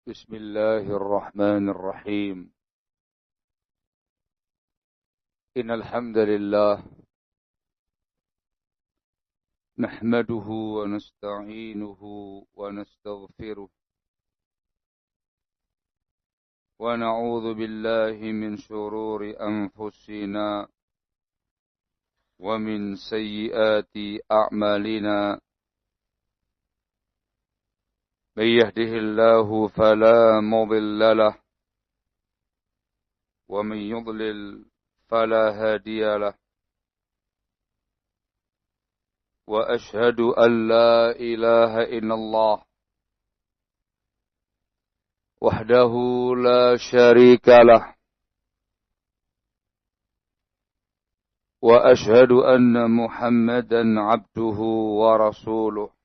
بسم الله الرحمن الرحيم. إن الحمد لله نحمده ونستعينه ونستغفره ونعوذ بالله من شرور أنفسنا ومن سيئات أعمالنا. من يهده الله فلا مضل له ومن يضلل فلا هادي له، وأشهد أن لا إله إلا الله وحده لا شريك له، وأشهد أن محمدا عبده ورسوله.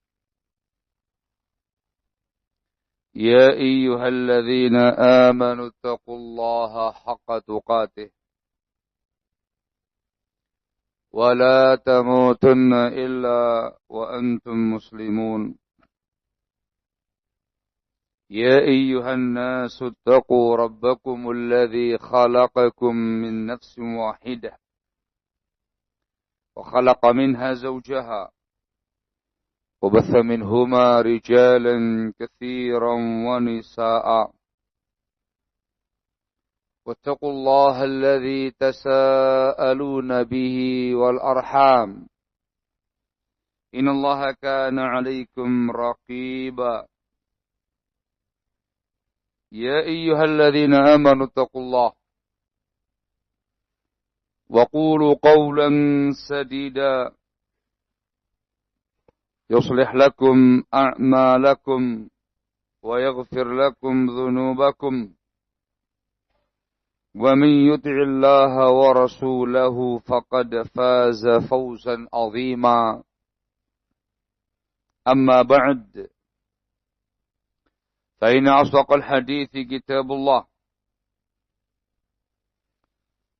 يا أيها الذين آمنوا اتقوا الله حق تقاته ولا تموتن إلا وأنتم مسلمون. يا أيها الناس اتقوا ربكم الذي خلقكم من نفس واحدة وخلق منها زوجها وبث منهما رجالا كثيرا ونساء، واتقوا الله الذي تساءلون به والأرحام إن الله كان عليكم رقيبا. يا أيها الذين آمنوا اتقوا الله وقولوا قولا سديدا يصلح لكم أعمالكم ويغفر لكم ذنوبكم، ومن يطع الله ورسوله فقد فاز فوزا عظيما. أما بعد، فإن أصدق الحديث كتاب الله،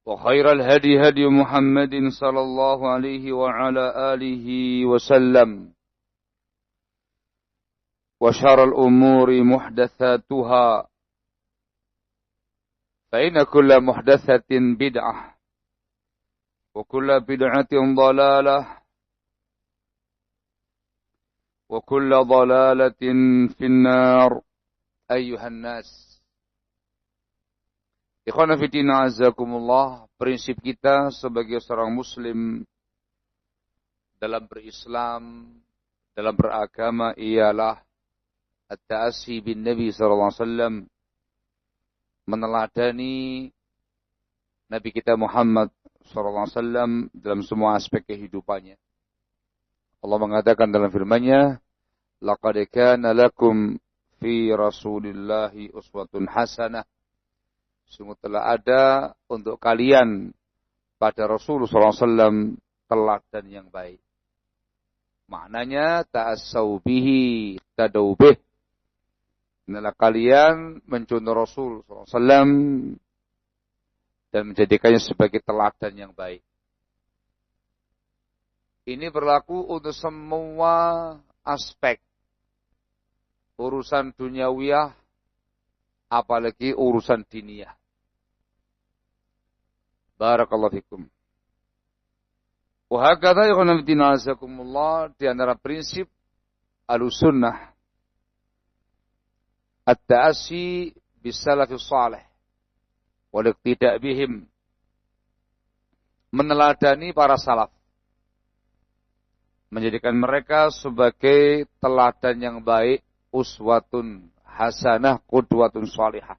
وخير الهدي هدي محمد صلى الله عليه وعلى آله وسلم، وشر الأمور محدثاتها، فإن كل محدثة بدعة وكل بدعة ضلالة وكل ضلالة في النار. أيها الناس, ikhwana fillah azakumullah, prinsip kita sebagai seorang muslim dalam berislam, dalam beragama ialah at-ta'assi bin Nabi sallallahu alaihi wasallam, meneladani Nabi kita Muhammad sallallahu alaihi wasallam dalam semua aspek kehidupannya. Allah mengatakan dalam firman-Nya, "Laqad kana lakum fi Rasulillahi uswatun hasanah." Sungguh telah ada untuk kalian pada Rasul sallallahu alaihi wasallam teladan yang baik. Maknanya ta'assau bihi tadau bih. Inilah kalian mencontoh Rasul SAW dan menjadikannya sebagai teladan yang baik. Ini berlaku untuk semua aspek urusan duniawiyah, apalagi urusan diniyah. Barakallahu fikum. Wa hakadha yaghna bidinazakumullah, di antara prinsip Ahlussunnah at-ta'assi bis-salafis salih wal iqtida' bihim, meneladani para salaf, menjadikan mereka sebagai teladan yang baik, uswatun hasanah, qudwatun salihah.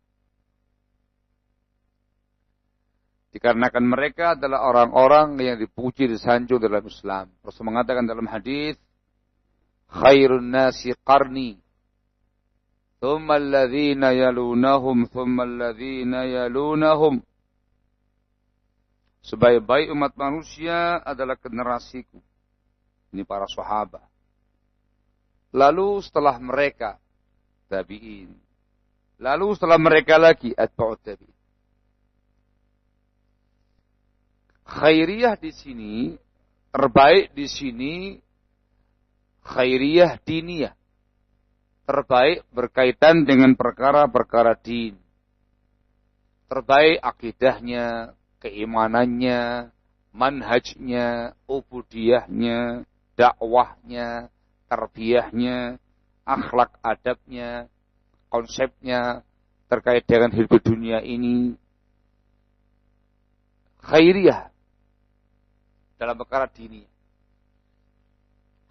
Dikarenakan mereka adalah orang-orang yang dipuji disanjung dalam Islam. Rasul mengatakan dalam hadis, khairun nasi qarni thumma alladhina yalunahum thumma alladhina yalunahum. Sebaik-baik umat manusia adalah generasiku. Ini para sahabat. Lalu setelah mereka tabi'in. Lalu setelah mereka lagi atba'ut tabi'in. Khairiyah di sini, terbaik di sini, khairiyah diniyah. terbaik berkaitan dengan perkara-perkara din. Terbaik akidahnya, keimanannya, manhajnya, ubudiyahnya, dakwahnya, tarbiyahnya, akhlak adabnya, konsepnya terkait dengan hidup dunia ini. Khairiyah dalam perkara dini.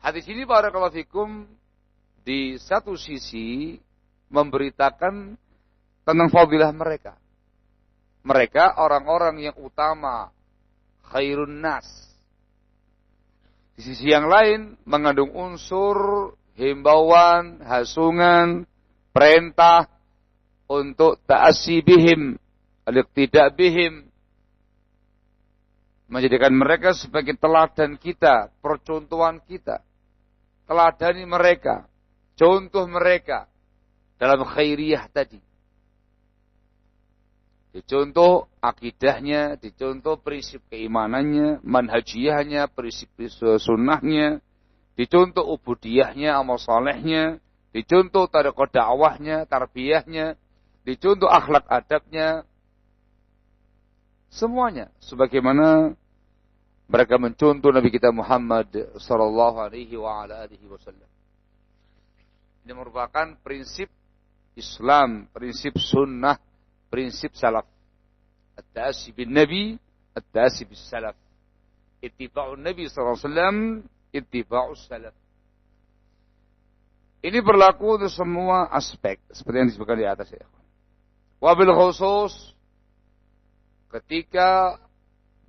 Hadis ini barakallahu fikum di satu sisi memberitakan tentang fadilah mereka. Mereka orang-orang yang utama, khairun nas. Di sisi yang lain mengandung unsur himbauan, hasungan, perintah untuk ta'assi bihim, al-iqtida' bihim, menjadikan mereka sebagai teladan kita, percontohan kita. Teladani mereka, contoh mereka dalam khairiyah tadi. Dicontoh akidahnya, dicontoh prinsip keimanannya, manhajiyahnya, prinsip sunnahnya, dicontoh ubudiyahnya, amal salehnya, dicontoh tariqah dakwahnya, tarbiyahnya, dicontoh akhlak adabnya, semuanya sebagaimana mereka mencontoh Nabi kita Muhammad sallallahu alaihi wa ala alihi wasallam. Ini merupakan prinsip Islam, prinsip sunnah, prinsip salaf. At-ta'assi bin Nabi, at-ta'assi bis salaf. Ittiba'un Nabi sallallahu alaihi wasallam, ittiba'us salaf. Ini berlaku untuk semua aspek seperti yang disebutkan di atas ya. Wabil khusus ketika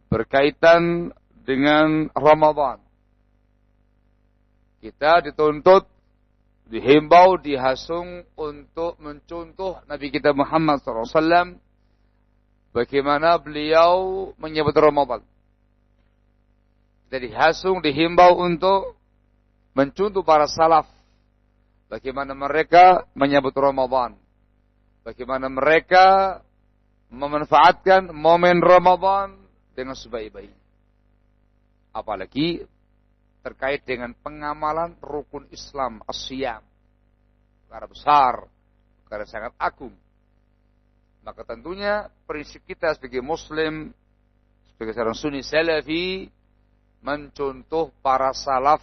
berkaitan dengan Ramadan, kita dituntut, dihimbau, dihasung untuk mencontoh Nabi kita Muhammad SAW bagaimana beliau menyebut Ramadan. Kita dihasung, dihimbau untuk mencontoh para salaf bagaimana mereka menyebut Ramadan, bagaimana mereka memanfaatkan momen Ramadan dengan sebaik-baiknya. Apalagi terkait dengan pengamalan rukun Islam, as-siyam. Perkara besar, perkara sangat agung. Maka tentunya prinsip kita sebagai muslim, sebagai seorang sunni salafi, mencontoh para salaf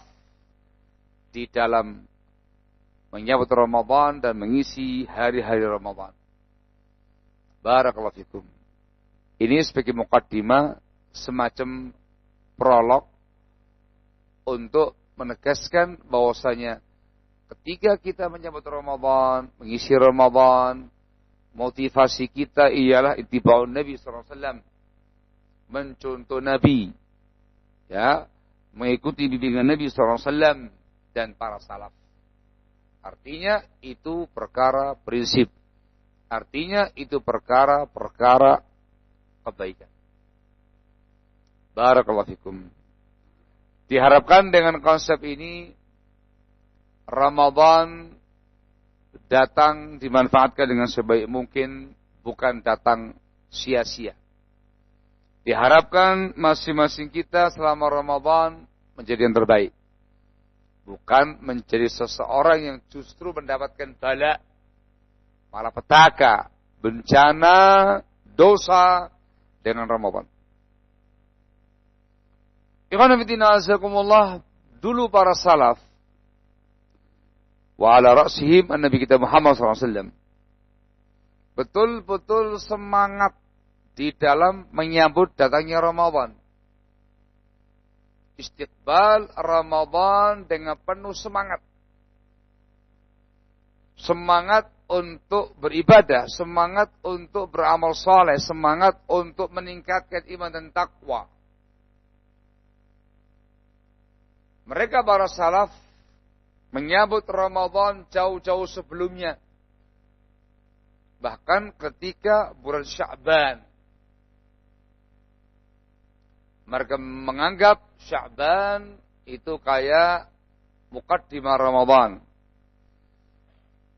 di dalam menyambut Ramadan dan mengisi hari-hari Ramadan. Barakallahu fikum. Ini sebagai mukaddimah, semacam prolog untuk menegaskan bahwasanya ketika kita menyambut Ramadan, mengisi Ramadan, motivasi kita ialah ittiba'un Nabi sallallahu alaihi wasallam, mencontoh Nabi, ya, mengikuti bimbingan Nabi sallallahu alaihi wasallam dan para salaf. Artinya itu perkara prinsip. Artinya itu perkara-perkara kebaikan. Barakallahu fikum. Diharapkan dengan konsep ini Ramadan datang dimanfaatkan dengan sebaik mungkin, bukan datang sia-sia. Diharapkan masing-masing kita selama Ramadan menjadi yang terbaik. Bukan menjadi seseorang yang justru mendapatkan bala, malapetaka, bencana, dosa dengan Ramadan. Ikhwan fillah azakumullah, dulu para salaf wa ala ra'sihim Nabi kita Muhammad SAW betul-betul semangat di dalam menyambut datangnya Ramadan. Istiqbal Ramadan dengan penuh semangat. Semangat untuk beribadah, semangat untuk beramal saleh, semangat untuk meningkatkan iman dan takwa. Mereka para salaf menyambut Ramadan jauh-jauh sebelumnya. Bahkan ketika bulan Sya'ban. Mereka menganggap Sya'ban itu kayak muqaddimah Ramadan.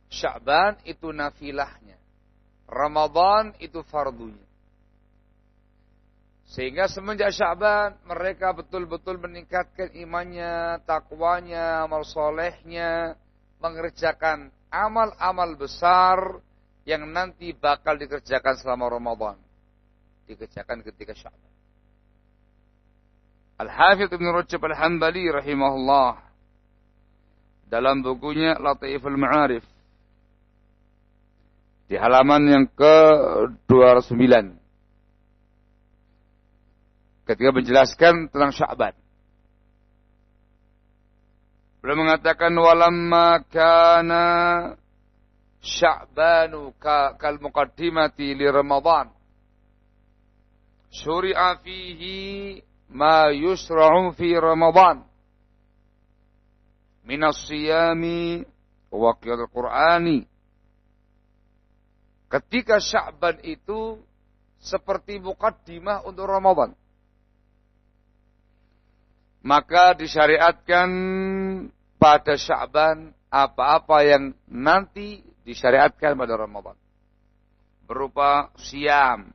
Sya'ban itu nafilahnya. Ramadan itu fardunya. Sehingga semenjak Sya'ban mereka betul-betul meningkatkan imannya, takwanya, amal solehnya, mengerjakan amal-amal besar yang nanti bakal dikerjakan selama Ramadan. Dikerjakan ketika Sya'ban. Al-Hafidz Ibnu Rajab Al-Hambali rahimahullah dalam bukunya Lataiful Ma'arif di halaman yang ke-209 ketika menjelaskan tentang Sya'ban, beliau mengatakan walamma kana Sya'banu kal muqaddimati li Ramadan syuri'a fihi ma yusra'u fi Ramadan min as-siyami wa qira'atil Qur'ani. Ketika Sya'ban itu seperti muqaddimah untuk Ramadan, maka disyariatkan pada Sya'ban apa-apa yang nanti disyariatkan pada Ramadan. Berupa siyam,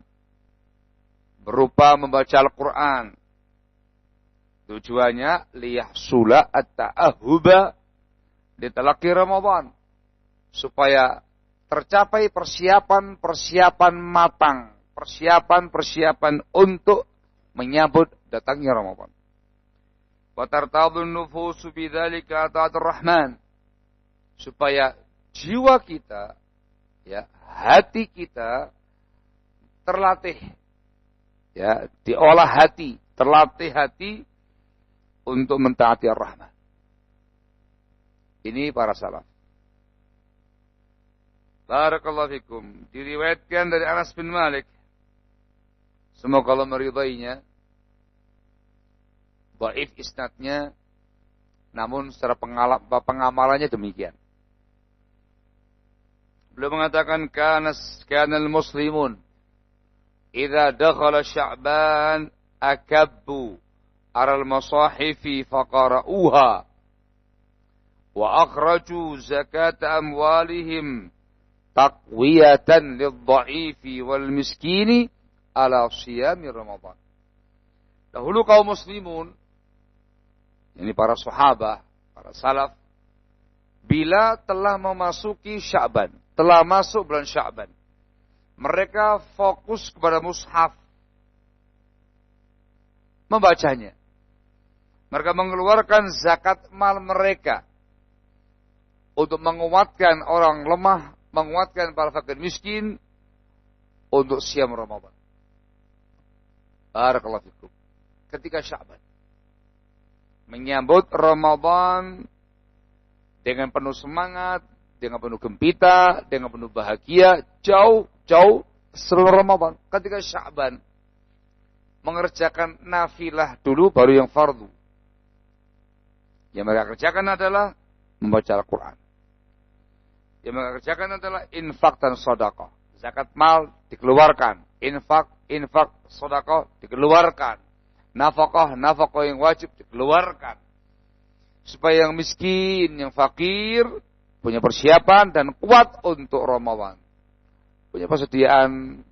berupa membaca Al-Quran. Tujuannya liyahsula at-ta'ahuba di talaqi Ramadan. Supaya tercapai persiapan matang. Persiapan untuk menyambut datangnya Ramadan. Wa tartadun nufusu bidzalika ta'atur rahman. Supaya jiwa kita, ya, hati kita terlatih, ya, diolah hati, terlatih hati untuk mentaati Ar-Rahman. Ini para salaf. Barakallahu fikum. Diriwayatkan dari Anas bin Malik, semoga Allah meridainya, dhaif isnadnya, namun secara pengamalannya demikian. Beliau mengatakan kanal muslimun idza dakhala Sya'ban akabbu aral masahifi faqara'uha wa akhraju zakat amwalihim taqwiyatan lidh-dha'ifi wal miskini ala siyami Ramadan. Dahulu kaum muslimun, ini para sahabat, para salaf, bila telah memasuki Sya'ban, telah masuk bulan Sya'ban, mereka fokus kepada mushaf, membacanya. Mereka mengeluarkan zakat mal mereka untuk menguatkan orang lemah, menguatkan para fakir miskin untuk siam Ramadan. Barakallahu fikum. Ketika Sya'ban menyambut Ramadan dengan penuh semangat, dengan penuh gembira, dengan penuh bahagia, jauh seluruh Ramadan. Ketika Sya'ban mengerjakan nafilah dulu, baru yang fardu. Yang mereka kerjakan adalah membaca Al-Quran. Yang mereka kerjakan adalah infak dan sedekah. Zakat mal dikeluarkan, infak, sedekah dikeluarkan. Nafkah yang wajib dikeluarkan. Supaya yang miskin, yang fakir punya persiapan dan kuat untuk Ramadan. Punya persediaan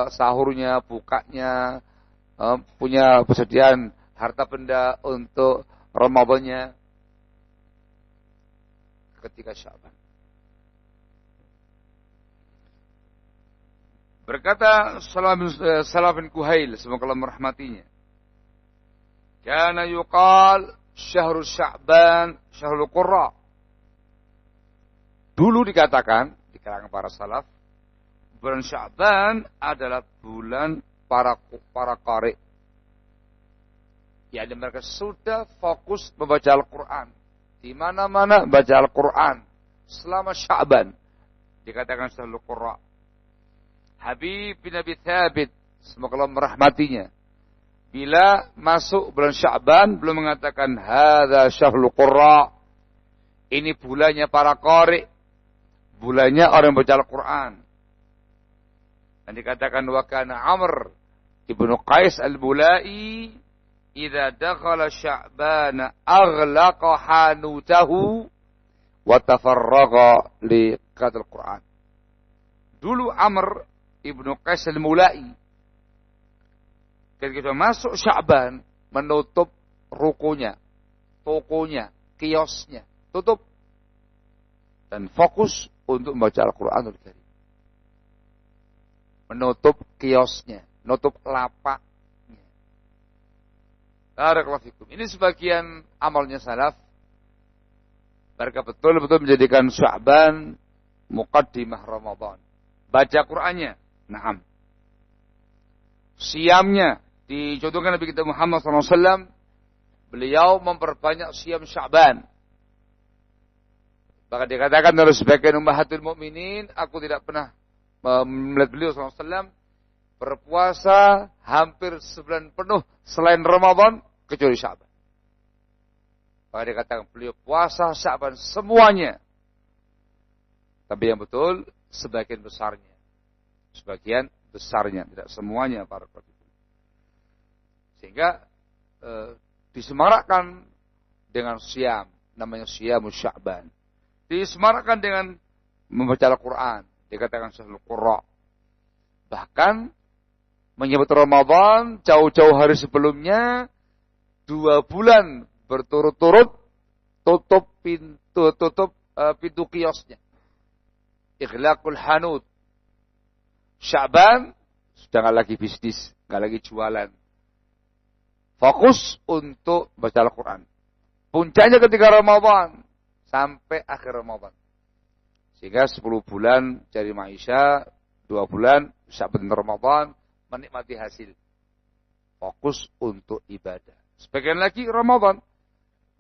sahurnya, bukanya, punya persediaan harta benda untuk Ramadannya ketika Sya'ban. Berkata Salah bin Kuhail, semoga Allah merahmatinya, kana yuqal syahrul Sya'ban syahrul qurra. Dulu dikatakan di kalangan para salaf, bulan Sya'ban adalah bulan para qari. Ya, mereka sudah fokus membaca Al-Quran. Di mana-mana baca Al-Quran selama Sya'ban. Dikatakan syahrul qurra. Habib bin Abi Thabit, semoga Allah merahmatinya, bila masuk bulan Sya'ban belum mengatakan hadza syahrul qurra. Ini bulannya para qari, bulannya orang baca Al-Quran. Dan dikatakan wa kana Amr ibnu Qais al-Bulai idza dakhala Sya'ban aghlaqa hanutahu wa tafarraga li qiraatil Quran. Dulu Amr ibnu Qais al-Bulai ketika masuk Sya'ban menutup rukonya, tokonya, kiosnya, tutup. dan fokus untuk membaca Al-Quranul Karim. Menutup kiosnya, menutup lapaknya. Barakallahu fikum. Ini sebagian amalnya salaf. Mereka betul-betul menjadikan Sya'ban muqaddimah Ramadan. Baca Qur'annya. Naam. Siamnya. Dicontohkan Nabi kita Muhammad SAW. Beliau memperbanyak siam Sya'ban. Bahkan dikatakan oleh sebagian ummahatul mukminin, aku tidak pernah melihat beliau SAW berpuasa hampir sebulan penuh selain Ramadan, kecuali Sya'ban. Bahkan dikatakan beliau puasa Sya'ban semuanya. Tapi yang betul, sebagian besarnya. Sebagian besarnya, tidak semuanya para penonton. Sehingga disemarakkan dengan siam, namanya siamus Sya'ban. Disemarakkan dengan membaca Al-Quran, dikatakan Syahrul Qurra. Bahkan menyebut Ramadan jauh-jauh hari sebelumnya 2 bulan berturut-turut tutup pintu kiosnya. Ighlaqul hanud. Sya'ban sudah enggak lagi bisnis, enggak lagi jualan. Fokus untuk baca Al-Quran. Puncaknya ketika Ramadan sampai akhir Ramadan. Sehingga 10 bulan cari maisha, 2 bulan Sya'ban Ramadan menikmati hasil. Fokus untuk ibadah. Sebagian lagi Ramadan.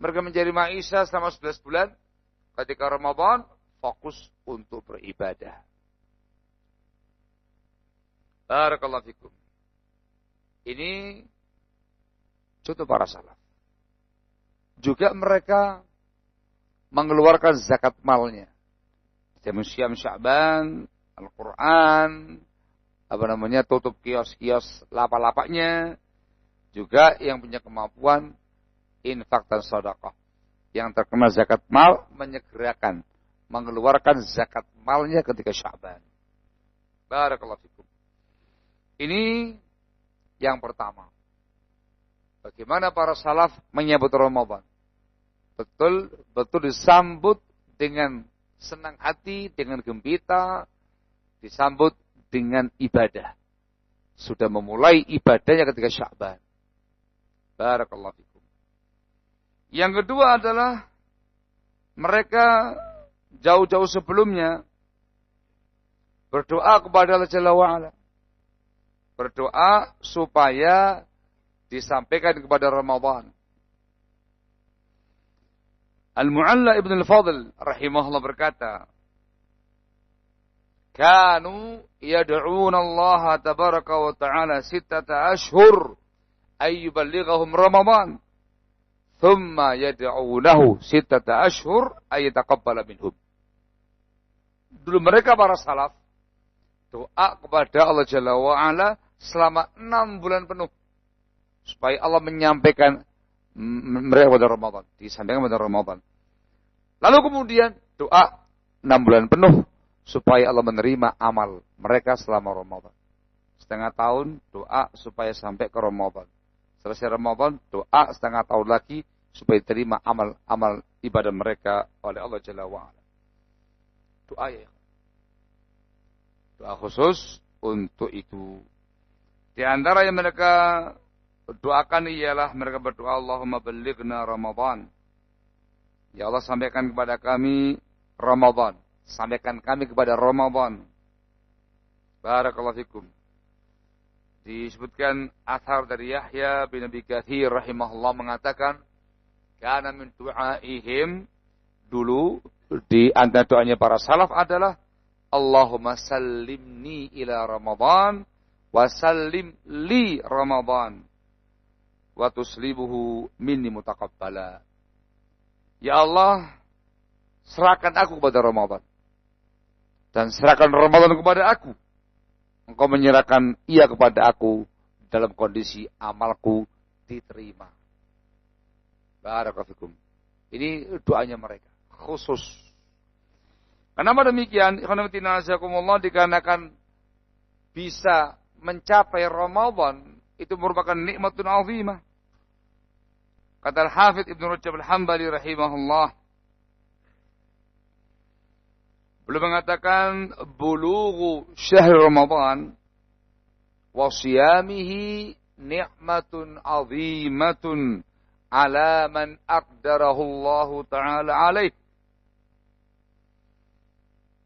Mereka mencari maisha selama 11 bulan. Ketika Ramadan fokus untuk beribadah. Barakallahu fikum. Ini contoh para salaf. Juga mereka mengeluarkan zakat malnya. Siam Sya'ban, Al-Quran, tutup kios-kios lapak-lapaknya. Juga yang punya kemampuan infak dan sedekah. Yang terkena zakat mal menyegerakan mengeluarkan zakat malnya ketika Sya'ban. Barakallahu fikum. Ini yang pertama. Bagaimana para salaf menyambut Ramadan? Betul disambut dengan senang hati, dengan gembira, disambut dengan ibadah. Sudah memulai ibadahnya ketika Sya'ban. Barakallahu fikum. Yang kedua adalah mereka jauh-jauh sebelumnya berdoa kepada Allah Jalla wa'ala. Berdoa supaya disampaikan kepada Ramadan. Al-Mu'alla Ibn Al-Fadl rahimahullah berkata, Kanu yad'una Allah tabaraka wa ta'ala 6 ashhur ay yuballighahum Ramadan. Thumma yad'unahu 6 ashhur ay yataqabbala minhum. Dulu mereka para salaf doa kepada Allah Jalla wa Ala selama 6 bulan penuh supaya Allah menyampaikan mereka pada Ramadan, disampaikan pada Ramadan. Lalu kemudian doa 6 bulan penuh supaya Allah menerima amal mereka selama Ramadan. Setengah tahun doa supaya sampai ke Ramadan. Selesai Ramadan doa setengah tahun lagi supaya diterima amal ibadah mereka oleh Allah Jalla wa Ala. Doa ya. Doa khusus untuk itu. Di antara yang mereka doakan ialah mereka berdoa, Allahumma ballighna Ramadan. Ya Allah, sampaikan kepada kami Ramadan. Sampaikan kami kepada Ramadan. Barakallahu fikum. Disebutkan athar dari Yahya bin Abi Katsir rahimahullah mengatakan, kana min du'aihim, dulu di antara doanya para salaf adalah Allahumma sallimni ila Ramadan wa sallim li Ramadan wa tuslibuhu minni mutaqabbala. Ya Allah, serahkan aku kepada Ramadan dan serahkan Ramadan kepada aku. Engkau menyerahkan ia kepada aku dalam kondisi amalku diterima. Barakallahu fikum. Ini doanya mereka khusus. Kenapa demikian? Dikarenakan bisa mencapai Ramadan itu merupakan nikmatun azimah. Kata Al-Hafidz Ibnu Rajab Al-Hambali rahimahullah, Beliau mengatakan bulughu syahr Ramadan wa siyamihi ni'matun 'azimatun 'ala man aqdarahu Allah taala alaih.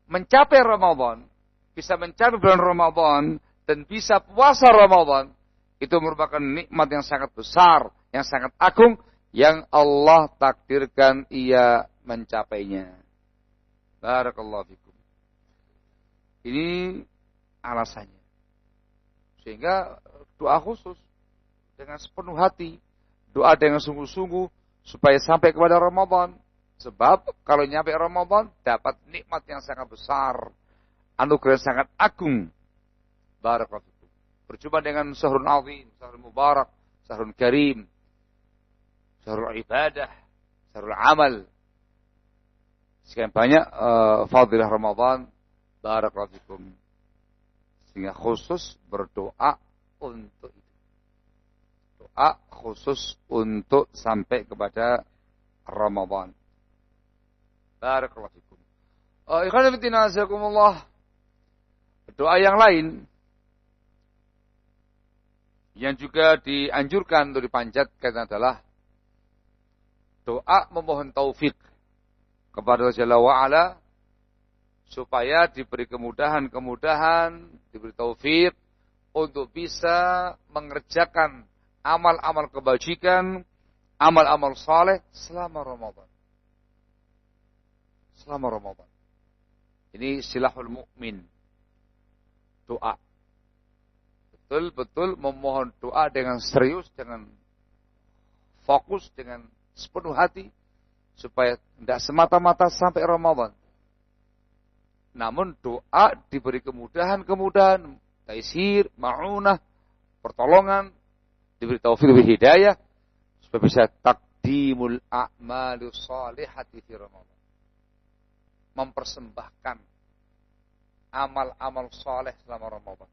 Mencapai Ramadan, bisa mencapai bulan Ramadan dan bisa puasa Ramadan, itu merupakan nikmat yang sangat besar, yang sangat agung, yang Allah takdirkan ia mencapainya. Barakallahu fikum. Ini alasannya. Sehingga doa khusus dengan sepenuh hati, doa dengan sungguh-sungguh supaya sampai kepada Ramadan. Sebab kalau nyampe Ramadan dapat nikmat yang sangat besar, anugerah yang sangat agung. Barakallahu fikum. Berjumpa dengan syahrul azim, syahrul mubarak, syahrul karim, syahrul ibadah, syahrul amal. Sekian banyak fadilah Ramadan. Barakallahu fikum. Sehingga khusus berdoa untuk itu. Doa khusus untuk sampai kepada Ramadan. Barakallahu fikum. Ikhwan fillah azakumullah. Doa yang lain yang juga dianjurkan untuk dipanjatkan adalah doa memohon taufik kepada Allah Jalla wa'ala supaya diberi kemudahan-kemudahan, diberi taufik untuk bisa mengerjakan amal-amal kebajikan, amal-amal saleh selama Ramadan. Selama Ramadan. Ini silahul mukmin. Doa. Betul-betul memohon doa dengan serius, dengan fokus, dengan sepenuh hati, supaya tidak semata-mata sampai Ramadan. Namun doa diberi kemudahan-kemudahan, taisir, ma'unah, pertolongan, diberi taufik, diberi hidayah, supaya bisa taqdimul a'malu salihati fi Ramadan. Mempersembahkan amal-amal saleh selama Ramadan.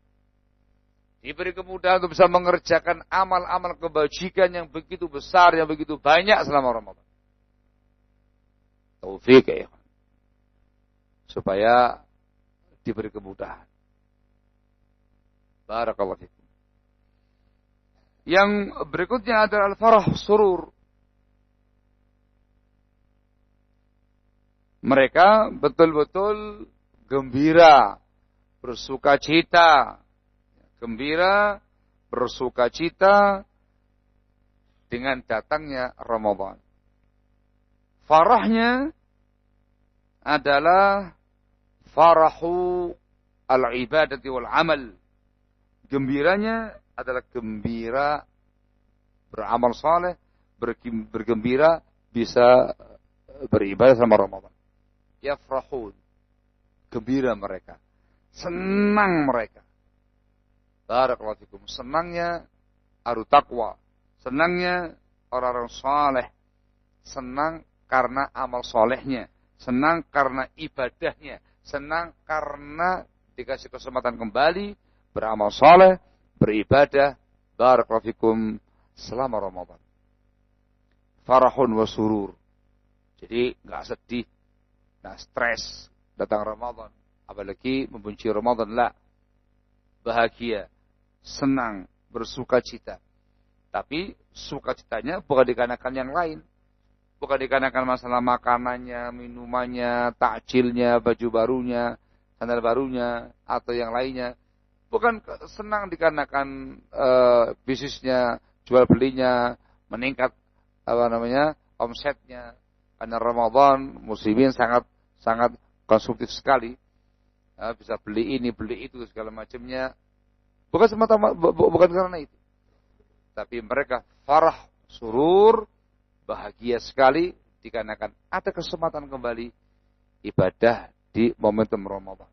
Diberi kemudahan untuk bisa mengerjakan amal-amal kebajikan yang begitu besar, yang begitu banyak selama Ramadan. Taufik ya. Supaya diberi kemudahan. Barakallahu fikum. Yang berikutnya adalah al-farah surur. Mereka betul-betul gembira, bersuka cita. Gembira, bersuka cita dengan datangnya Ramadan. Farahnya adalah farahu al-ibadati wal amal. Gembiranya adalah gembira beramal saleh, bergembira bisa beribadah sama Ramadan. Yafrahun, gembira mereka, senang mereka. Barakallahu fikum. Senangnya ahlu taqwa, senangnya orang-orang saleh, senang karena amal solehnya, senang karena ibadahnya, senang karena dikasih kesempatan kembali beramal soleh, beribadah. Barakallahu fikum selama Ramadan. Farahun wa surur. Jadi enggak sedih, enggak stres datang Ramadan, apalagi membenci Ramadan, la. Bahagia, senang, bersuka cita. Tapi sukacitanya bukan dikarenakan yang lain. Bukan dikarenakan masalah makanannya, minumannya, takjilnya, baju barunya, sandal barunya, atau yang lainnya. Bukan senang dikarenakan bisnisnya, jual belinya, meningkat omsetnya. Karena Ramadan, muslimin sangat konsumtif sekali. Bisa beli ini, beli itu, segala macamnya. Bukan semata-mata, bukan karena itu. Tapi mereka farah, surur, bahagia sekali dikarenakan ada kesempatan kembali ibadah di momentum Ramadan.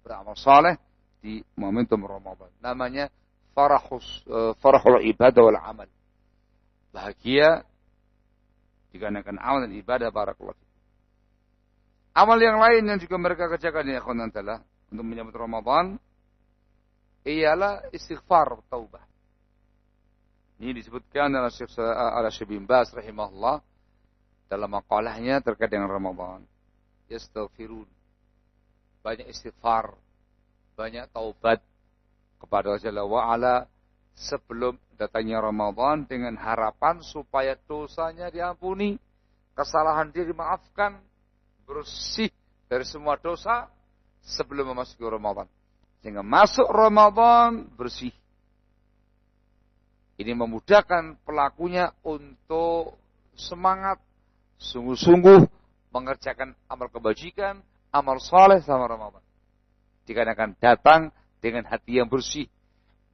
Beramal saleh di momentum Ramadan. Namanya farahul ibadah wal amal. Bahagia dikarenakan amal dan ibadah. Barakallahu fikum. Amal yang lain yang juga mereka kerjakan ya akhwan adalah untuk menyambut Ramadan ialah istighfar, taubah. Ini disebutkan oleh Syekh bin Baz rahimahullah dalam maqalahnya terkait dengan Ramadan. Yastaghfirun. banyak istighfar, banyak taubat kepada Allah Jalla wa'ala sebelum datangnya Ramadan dengan harapan supaya dosanya diampuni, kesalahan dia dimaafkan, bersih dari semua dosa sebelum memasuki Ramadan. Sehingga masuk Ramadan bersih. Ini memudahkan pelakunya untuk semangat, sungguh-sungguh mengerjakan amal kebajikan, amal saleh sama Ramadan. Dikarenakan datang dengan hati yang bersih,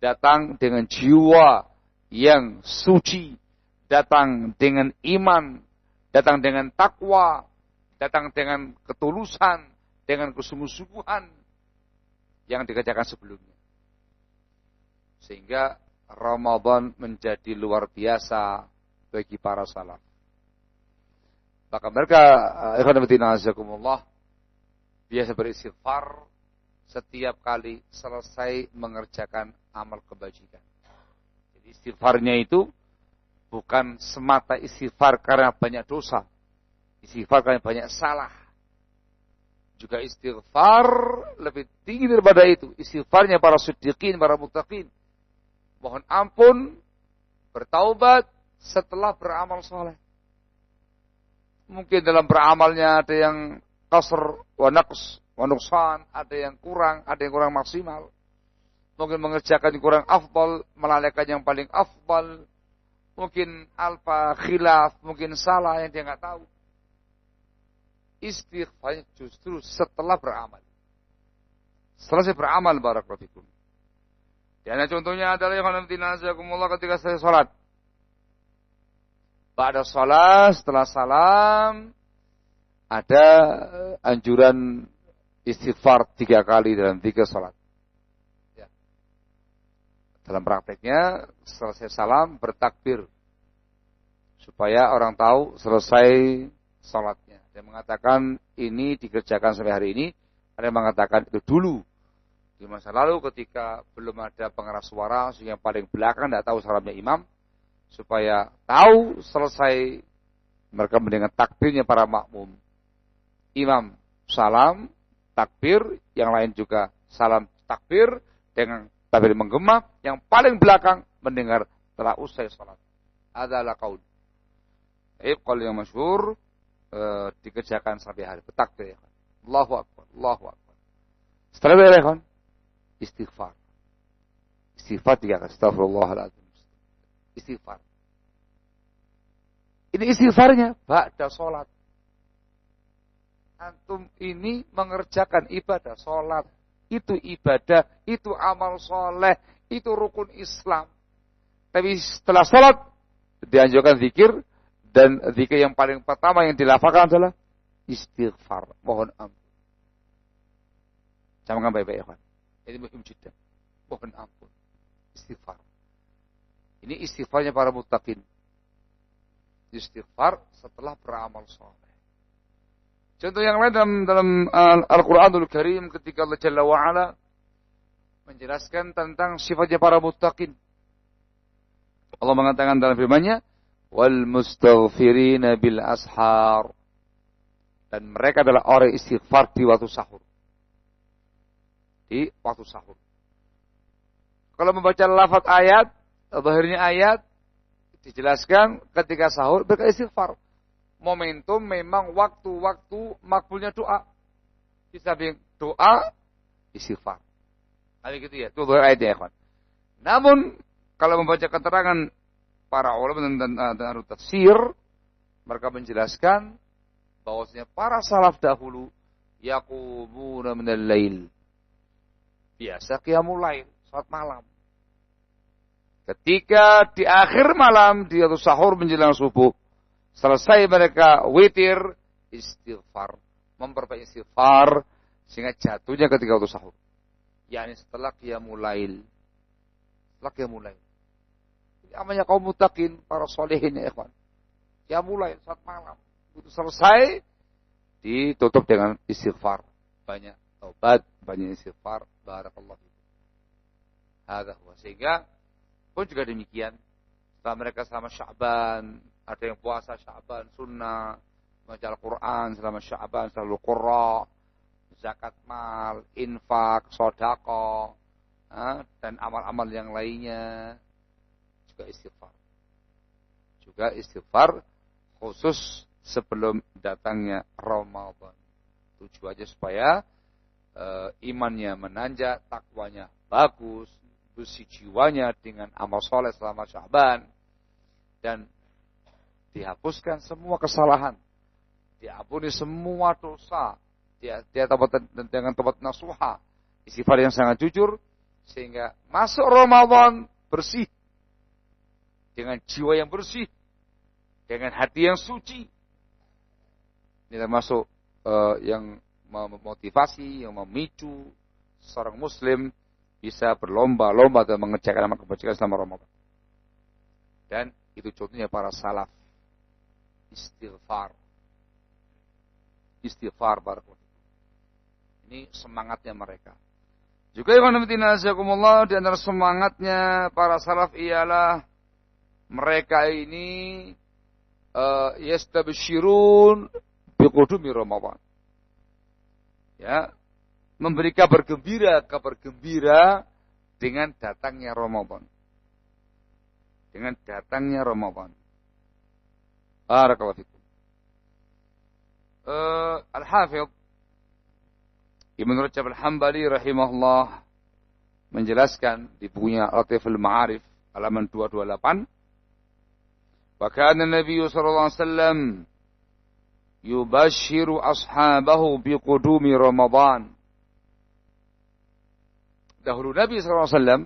datang dengan jiwa yang suci, datang dengan iman, datang dengan takwa, datang dengan ketulusan, dengan kesungguh-sungguhan yang dikerjakan sebelumnya. Sehingga Ramadan menjadi luar biasa bagi para salaf. Maka mereka ikhwan fillah azakumullah biasa beristighfar setiap kali selesai mengerjakan amal kebajikan. Jadi istighfarnya itu bukan semata istighfar karena banyak dosa. Istighfar karena banyak salah. Juga istighfar lebih tinggi daripada itu. Istighfarnya para siddiqin, para muttaqin. Mohon ampun, bertaubat setelah beramal soleh. Mungkin dalam beramalnya ada yang qasr wa naqs wa nuqsan, ada yang kurang maksimal. Mungkin mengerjakan yang kurang afdal, melalaikan yang paling afdal. Mungkin alfa khilaf, mungkin salah yang dia enggak tahu. Istighfarnya justru setelah beramal. Selesai beramal, barakallahu fikum. Dan contohnya adalah yang ketika saya sholat. Pada sholat, setelah salam, ada anjuran istighfar 3 kali dalam 3 sholat. Ya. Dalam prakteknya, selesai salam, bertakbir. Supaya orang tahu selesai sholatnya. Dia mengatakan ini dikerjakan sampai hari ini. Ada yang mengatakan itu dulu. Di masa lalu ketika belum ada pengeras suara, yang paling belakang tidak tahu salamnya imam, supaya tahu selesai mereka mendengar takbirnya para makmum. Imam salam, takbir, yang lain juga salam takbir dengan takbir menggema, yang paling belakang mendengar telah usai salat. Adalah qaul. Qaul yang masyhur dikerjakan sampai hari bertakbir. Allahu akbar, Allahu akbar. Setelah itu istighfar. Istighfar 3 kali. Astagfirullahaladzim. Istighfar. Ini istighfarnya ba'da sholat. Antum ini mengerjakan ibadah sholat. Itu ibadah, itu amal soleh, itu rukun Islam. Tapi setelah sholat, dianjurkan zikir. Dan zikir yang paling pertama yang dilafalkan adalah istighfar. Mohon ampun. Camkan baik-baik ya kawan. Ini muhim juga. Mohon ampun. Istighfar. Ini istighfarnya para muttaqin. Istighfar setelah beramal soleh. Contoh yang lain dalam Al-Quranul Karim ketika Allah Jalla wa'ala menjelaskan tentang sifatnya para muttaqin. Allah mengatakan dalam firman-Nya, wal mustaghfirina bil ashar. Dan mereka adalah orang istighfar di waktu sahur. Di waktu sahur. Kalau membaca lafaz ayat, zahirnya ayat, dijelaskan ketika sahur mereka istighfar. Momentum memang waktu-waktu makbulnya doa. Di samping doa, istighfar. Ada gitu ya, itu zahir ayatnya ya kawan. Namun, kalau membaca keterangan para ulama dan tafsir, mereka menjelaskan bahwasanya para salaf dahulu yaqumuna minal lail. Biasa qiyamul lail, salat malam. Ketika di akhir malam, di waktu sahur menjelang subuh, selesai mereka witir, istighfar. Memperbanyak istighfar, sehingga jatuhnya ketika waktu sahur. Yani setelah qiyamul lail. Setelah qiyamul lail. Ini namanya kaum muttaqin, para solehin ya ikhwan. Qiyamul lail, saat malam. Itu selesai, ditutup dengan istighfar. Banyak taubat, banyak istighfar. Barakallahu fikum. Hadza huwa. Sehingga pun juga demikian. Setelah mereka selama Sya'ban, ada yang puasa Sya'ban sunnah, baca Al-Quran selama Sya'ban selalu qurra, zakat mal, infak, sedekah, dan amal-amal yang lainnya. Juga istighfar. Juga istighfar khusus sebelum datangnya Ramadan. Tujuannya supaya imannya menanjak, takwanya bagus, bersih jiwanya dengan amal soleh selama Sya'ban, dan dihapuskan semua kesalahan, diampuni semua dosa, dia dengan tobat nasuha, istighfar yang sangat jujur, sehingga masuk Ramadan bersih, dengan jiwa yang bersih, dengan hati yang suci. Ini termasuk yang memotivasi, yang memicu seorang muslim bisa berlomba-lomba dan mengerjakan amal kebajikan selama Ramadan. Dan itu contohnya para salaf. Istighfar barakallahu. Ini semangatnya mereka. Juga di antara semangatnya para salaf ialah mereka ini yastabshirun biqudumi Ramadan. Ya, memberi kabar gembira dengan datangnya Ramadan. Dengan datangnya Ramadan. Barakallahu fikum. Al-Hafidh Ibn Rajab Al-Hambali rahimahullah menjelaskan di bukunya Latiful Ma'arif halaman 228, wa kana Nabi sallallahu alaihi wasallam yubashshiru ashabahu biqudumi Ramadan. Dahulu Nabi sallallahu alaihi wasallam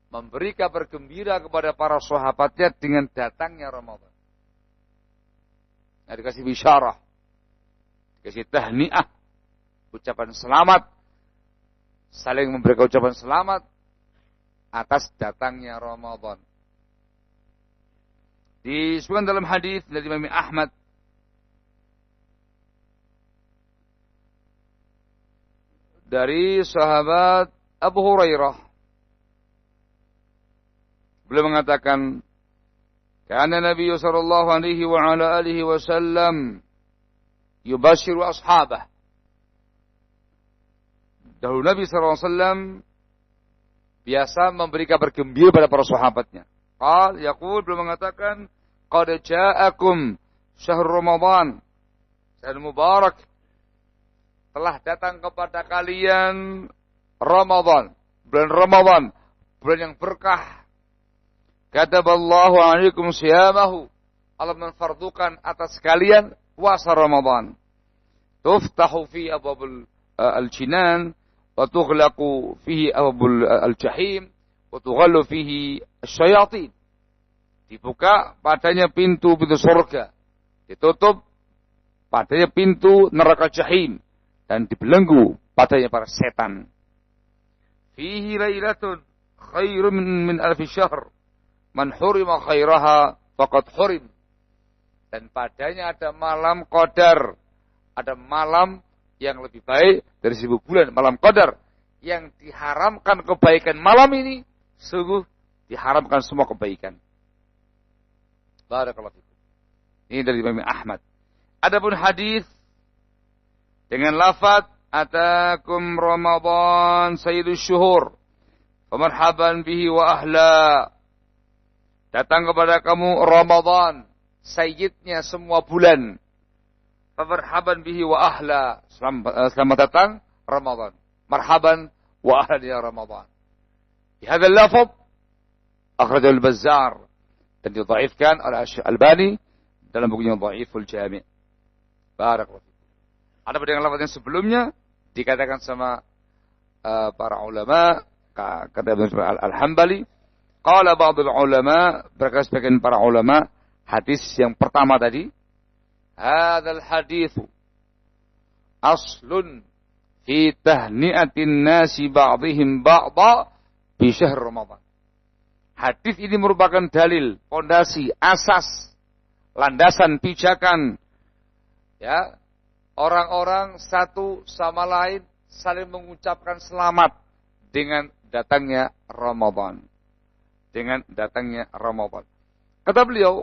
memberi kabar gembira kepada para sahabatnya dengan datangnya Ramadan. Nah, dikasih bisyarah, dikasih tahniah, ucapan selamat, saling memberikan ucapan selamat atas datangnya Ramadan. Disebutkan dalam hadis dari Imam Ahmad dari sahabat Abu Hurairah, beliau mengatakan, kana Nabi sallallahu alaihi wa ala alihi wasallam yubashiru ashabah. Dahulu Nabi sallallahu alaihi wasallam biasa memberi kabar gembira pada para sahabatnya. Yaqul, beliau mengatakan, qad ja'akum syahrul Ramadan, syahr mubarak, telah datang kepada kalian Ramadan, bulan Ramadan, bulan yang berkah. Kataballahu alaikum siyamahu, Allah menfardukan atas kalian puasa Ramadan. Tuftahu fi abwabul al-jinan wa tughlaqu fihi abwabul al-jahim wa tughallu fihi asyayatin. Dibuka padanya pintu-pintu surga, ditutup padanya pintu neraka jahim, dan dibelenggu padanya para setan. Fihi lailatun khairun min alfi syahr, man hurima khairaha faqad hurim. Dan padanya ada malam qadar, ada malam yang lebih baik dari 1000 bulan, malam qadar, yang diharamkan kebaikan malam ini, sungguh diharamkan semua kebaikan. Barakallahu fikum. Ini dari Imam Ahmad. Adapun hadis dengan lafaz atakum Ramadan sayyidus syuhur, famarhaban bihi wa ahla. Datang kepada kamu Ramadan, sayyidnya semua bulan. Famarhaban bihi wa ahla. Selamat datang Ramadan. Marhaban wa ahlan ya Ramadan. Di hadzal lafaz akhrajahu al-Bazzar dan didhaifkan oleh Al-Albani dalam bukunya Dhaiful Jami'. Barakallahu fikum. Ada dengan lafaz yang sebelumnya dikatakan sama para ulama, kata Al-Hambali, qala ba'dul ulama, berkata sebagian para ulama, hadis yang pertama tadi, hadzal haditsu aslun fi tahni'atin nasi ba'dihim ba'dha bi syahr Ramadan. Hadis ini merupakan dalil, fondasi, asas, landasan, pijakan, ya, orang-orang satu sama lain saling mengucapkan selamat dengan datangnya Ramadan. Dengan datangnya Ramadan. Kata beliau,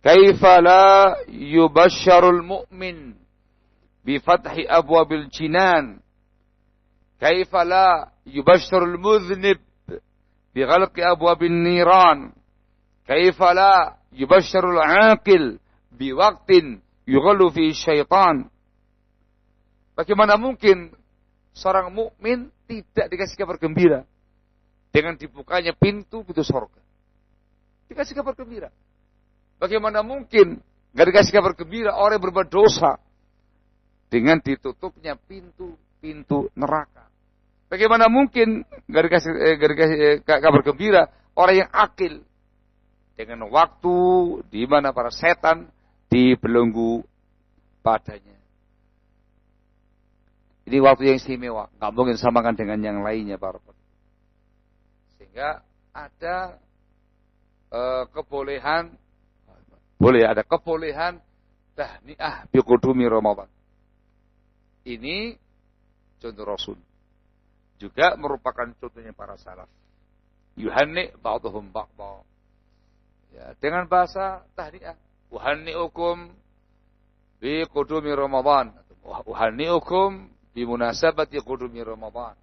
kaifa la yubashsharul mu'min bi fathi abwabil jinan. Kaifa la yubashsharul mudhnib bi ghalqi abwabin niran. Kaifa la yubashsharul aqil bi waqtin yughallu fi syaitan. Bagaimana mungkin seorang mukmin tidak dikasih kabar gembira dengan dibukanya pintu surga? Dikasih kabar gembira. Bagaimana mungkin enggak dikasih kabar gembira orang yang berbuat dosa dengan ditutupnya pintu neraka? Bagaimana mungkin enggak dikasih kabar gembira orang yang akil dengan waktu di mana para setan dibelenggu padanya? Ini waktu yang istimewa, nggak mungkin samakan dengan yang lainnya, para pendengar. Sehingga ada kebolehan tahniah bi qudumi Ramadan. Ini contoh Rasul. Juga merupakan contohnya para salaf. Yuhanni ba'dhum ba'dha. Ya, dengan bahasa tahniah. Uhanni'ukum bi qudumi Ramadan. Uhanni'ukum bi munasabati qudumi Ramadan.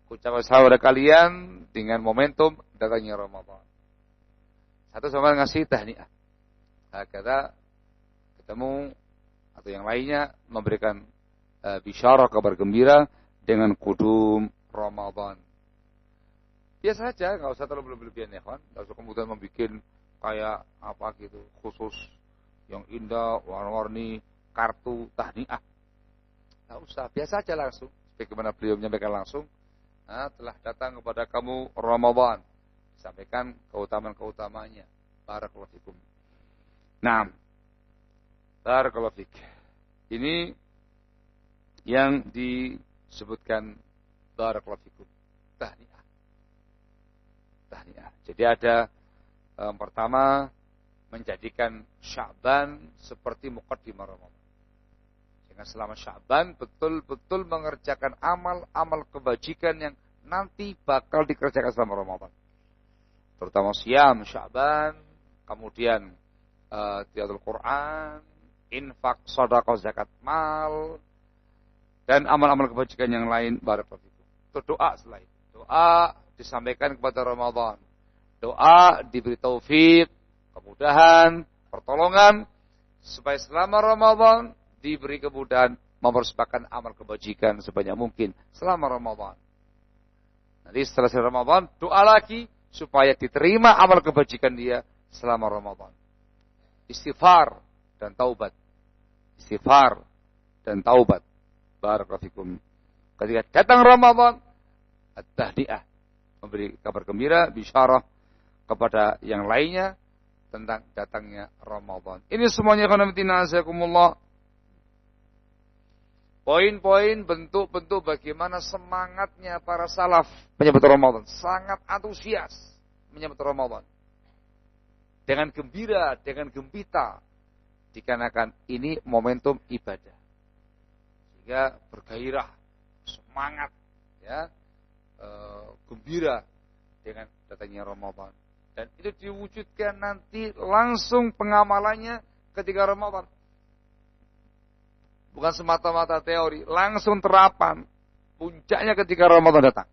Aku ucapkan sahabat kalian dengan momentum datangnya Ramadan. Satu sama ngasih tahniah. Kata ketemu atau yang lainnya memberikan bisyarah, kabar gembira dengan qudum Ramadan. Biasa saja, enggak usah terlalu berlebihan ya, kawan. Enggak usah kemudian membuat kayak apa gitu khusus yang indah, warna-warni, kartu tahniah. Enggak usah, biasa aja langsung. Bagaimana beliau menyampaikan langsung, telah datang kepada kamu Ramadan. Sampaikan keutamaan-keutamanya. Barakallahu fikum. Nah, barakallahu fik. Ini yang disebutkan barakallahu fikum. Tahniah. Jadi ada pertama menjadikan Sya'ban seperti muqaddimah Ramadan. Sehingga selama Sya'ban betul-betul mengerjakan amal-amal kebajikan yang nanti bakal dikerjakan selama Ramadan. Terutama siyam Sya'ban, kemudian tilawah Quran, infak, sedekah, zakat mal, dan amal-amal kebajikan yang lain. Barakallahu fikum. Itu doa setelah itu. Doa disampaikan kepada Ramadan. Doa diberi taufik, kemudahan, pertolongan supaya selama Ramadan diberi kemudahan mempersembahkan amal kebajikan sebanyak mungkin selama Ramadan. Nanti setelah Ramadan doa lagi supaya diterima amal kebajikan dia selama Ramadan. Istighfar dan taubat. Istighfar dan taubat. Barakallahu fikum. Ketika datang Ramadan, at-tahniah, memberi kabar gembira, bisyarah kepada yang lainnya tentang datangnya Ramadan. Ini semuanya khonamatina azakumullah. Poin-poin, bentuk-bentuk bagaimana semangatnya para salaf menyambut Ramadan. Sangat antusias menyambut Ramadan. Dengan gembira, dengan gembita. Dikarenakan ini momentum ibadah. Sehingga bergairah, semangat, ya, gembira dengan datangnya Ramadan. Dan itu diwujudkan nanti langsung pengamalannya ketika Ramadan. Bukan semata-mata teori, langsung terapan. Puncaknya ketika Ramadan datang.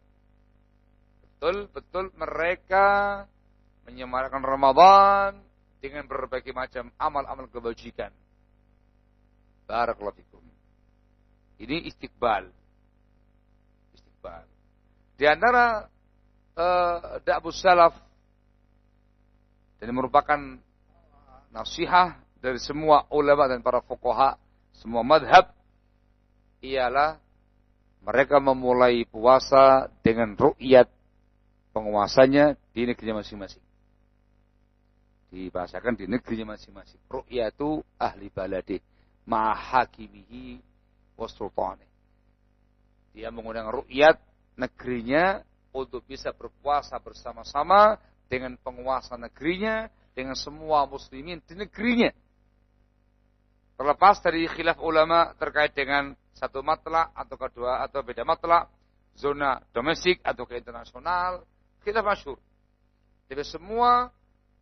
Betul-betul mereka menyemarakan Ramadan dengan berbagai macam amal-amal kebajikan. Barakallahu fikum. Ini istiqbal. Istiqbal. Di antara da'bus salaf dan merupakan nasihat dari semua ulama dan para fuqaha, semua madhab, ialah mereka memulai puasa dengan ru'yat penguasanya di negeri masing-masing. Dibahasakan di negeri masing-masing. Ru'yatu ahli baladi ma'hakimihi wasultani. Dia menggunakan ru'yat negerinya untuk bisa berpuasa bersama-sama dengan penguasa negerinya, dengan semua muslimin di negerinya. Terlepas dari khilaf ulama terkait dengan satu matla atau kedua atau beda matla, zona domestik atau ke internasional, khilaf masyhur. Jadi semua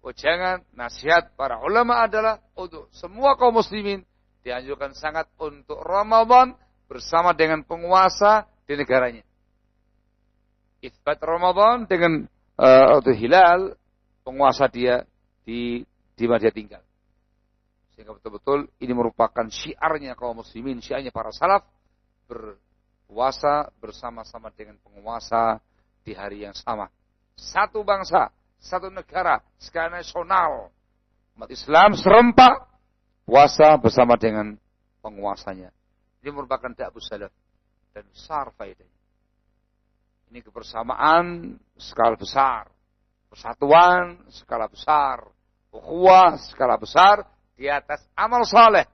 wejangan nasihat para ulama adalah untuk semua kaum muslimin dianjurkan sangat untuk Ramadan bersama dengan penguasa di negaranya. Itsbat Ramadan dengan hilal penguasa dia di mana dia tinggal. Sehingga betul-betul ini merupakan syiarnya kaum muslimin, syiarnya para salaf berpuasa bersama-sama dengan penguasa di hari yang sama. Satu bangsa, satu negara, skala nasional. Umat Islam serempak puasa bersama dengan penguasanya. Ini merupakan da'bus salaf dan besar faedahnya. Ini kebersamaan skala besar, persatuan skala besar, ukhuwah skala besar di atas amal saleh,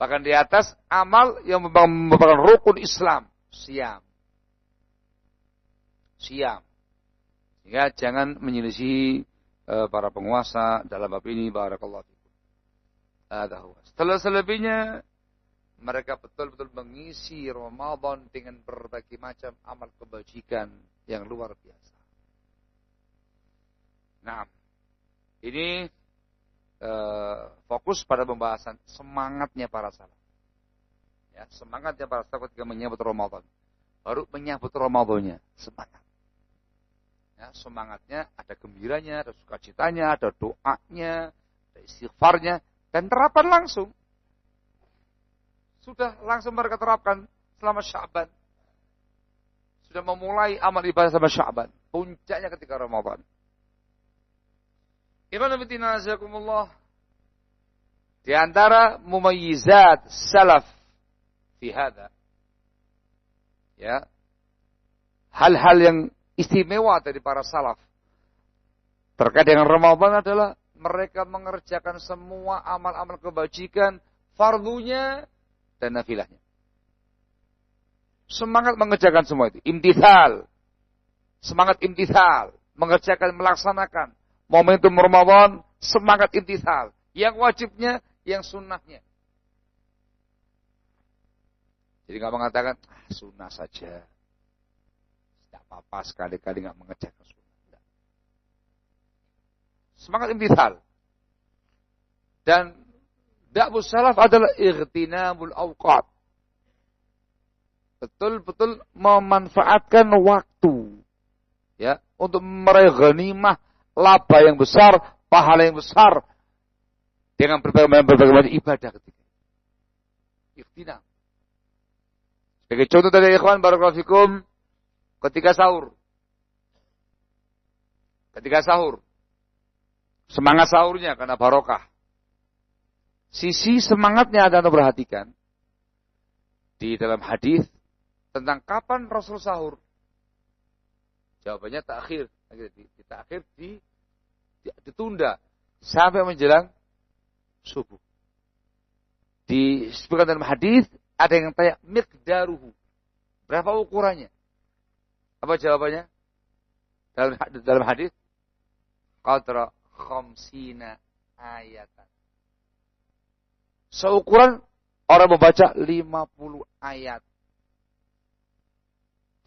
bahkan di atas amal yang merupakan rukun Islam, siam. Sehingga jangan menyelisihi para penguasa dalam bab ini. Barakallahu fikum. Setelah selebihnya mereka betul-betul mengisi Ramadan dengan berbagai macam amal kebajikan yang luar biasa. Nah, ini fokus pada pembahasan semangatnya para salaf. Ya, semangatnya para salaf ketika menyambut Ramadan. Baru menyambut Ramadannya, semangat. Ya, semangatnya ada gembiranya, ada sukacitanya, ada doanya, ada istighfarnya, dan terapan langsung. Sudah langsung mereka terapkan selama Sya'ban. Sudah memulai amal ibadah selama Sya'ban. Puncaknya ketika Ramadan. Ikhwan fillah azakumullah. Di antara mumayyizat salaf fi hadza, ya, hal-hal yang istimewa dari para salaf terkait dengan Ramadan adalah mereka mengerjakan semua amal-amal kebajikan fardunya dan nafilahnya. Semangat mengerjakan semua itu. Imtithal. Semangat imtithal. Mengerjakan, melaksanakan. Momentum Ramadan, semangat imtithal. Yang wajibnya, yang sunnahnya. Jadi nggak mengatakan, sunnah saja. Tidak apa-apa sekali-kali nggak mengerjakan sunnah. Tidak. Semangat imtithal. Dan da'bus salaf adalah ightinamul awqat. Betul-betul memanfaatkan waktu. Ya, untuk meraih ghanimah, laba yang besar, pahala yang besar dengan berbagai macam ibadah ketika. Ightinam. Sebagai contoh dari ikhwan barakallahu fikum ketika sahur. Ketika sahur. Semangat sahurnya karena barokah. Sisi semangatnya Anda perhatikan di dalam hadis tentang kapan Rasul sahur. Jawabannya takhir, ditakhir, ditunda sampai menjelang subuh. Disebutkan dalam hadis ada yang tanya miqdaruhu, berapa ukurannya? Apa jawabannya? Dalam hadis qadra khamsina ayatan. Seukuran orang membaca 50 ayat.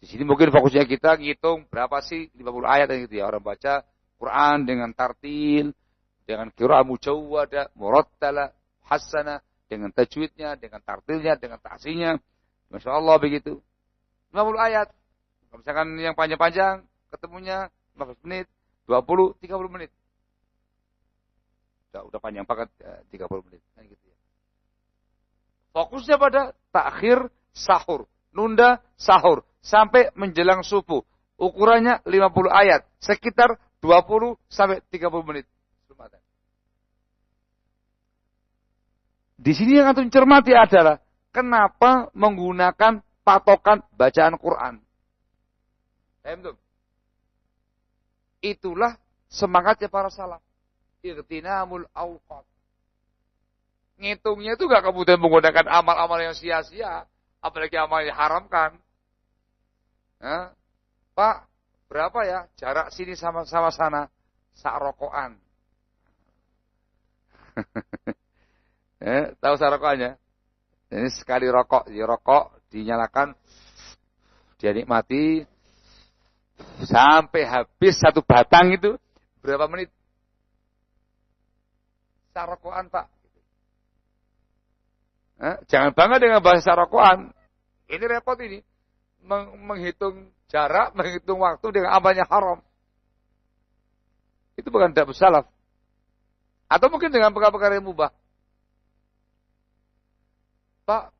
Di sini mungkin fokusnya kita ngitung berapa sih 50 ayat gitu ya. Orang baca Quran dengan tartil, dengan qiraah mujawwada, murattala, hasanah, dengan tajwidnya, dengan tartilnya, dengan ta'sinya. Masya Allah begitu. 50 ayat. Kalau misalkan yang panjang-panjang, ketemunya 15 menit, 20, 30 menit. Udah panjang banget, 30 menit. Kan gitu ya. Fokusnya pada takhir sahur. Nunda sahur. Sampai menjelang subuh. Ukurannya 50 ayat. Sekitar 20 sampai 30 menit. Di sini yang antum cermati adalah kenapa menggunakan patokan bacaan Quran. Itulah semangatnya para salaf. Ightinamul awqat. Ngitungnya itu gak kemudian menggunakan amal-amal yang sia-sia. Apalagi amal yang diharamkan. Pak, berapa ya jarak sini sama sana? Sak rokokan. Tahu sak rokokannya? Ini sekali rokok, dinyalakan, dia nikmati sampai habis satu batang itu berapa menit? Sak rokokan, Pak. Jangan bangga dengan bahasa Al-Quran. Ini repot ini. Menghitung jarak, menghitung waktu dengan amalnya haram. Itu bukan da'bus salaf. Atau mungkin dengan perkara-perkara yang mubah. Pak,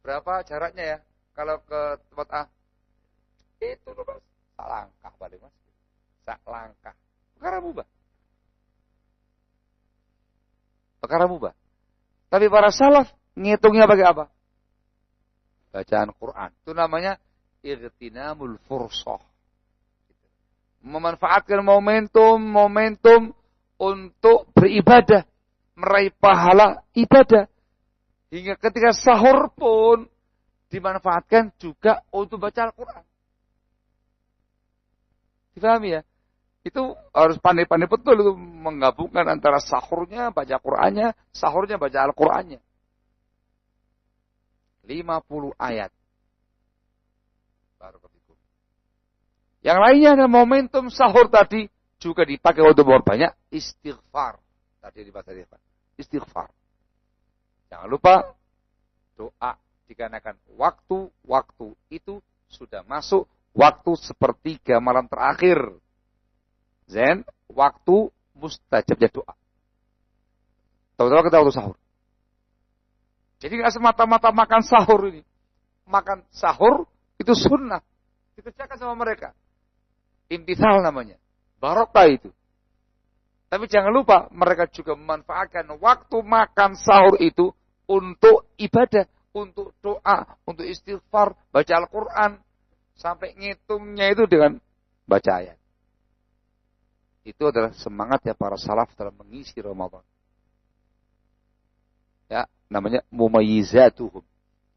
berapa jaraknya ya? Kalau ke tempat A? Itu loh mas. Sak langkah balik mas. Sak langkah. Perkara mubah. Perkara mubah. Tapi para salaf ngitungnya pakai apa? Bacaan Quran. Itu namanya irtinamul fursah. Memanfaatkan momentum untuk beribadah. Meraih pahala ibadah. Hingga ketika sahur pun dimanfaatkan juga untuk baca Al-Quran. Difahami ya? Itu harus pandai-pandai betul itu menggabungkan antara sahurnya baca Qur'annya, sahurnya baca Al-Qur'annya. 50 ayat. Barakallahu. Yang lainnya adalah momentum sahur tadi juga dipakai untuk banyak istighfar. Tadi dibahas tadi, Pak. Istighfar. Jangan lupa doa dikarenakan waktu itu sudah masuk waktu sepertiga malam terakhir. Zen, waktu mustajabnya doa. Tahu-tahu kita waktu sahur. Jadi nggak semata-mata makan sahur ini. Makan sahur itu sunnah. Dikerjakan sama mereka. Imtithal namanya. Barokah itu. Tapi jangan lupa mereka juga memanfaatkan waktu makan sahur itu untuk ibadah, untuk doa, untuk istighfar, baca Al-Quran. Sampai ngitungnya itu dengan baca ayat. Itu adalah semangatnya para salaf dalam mengisi Ramadan. Ya, namanya mumayyizatuhum.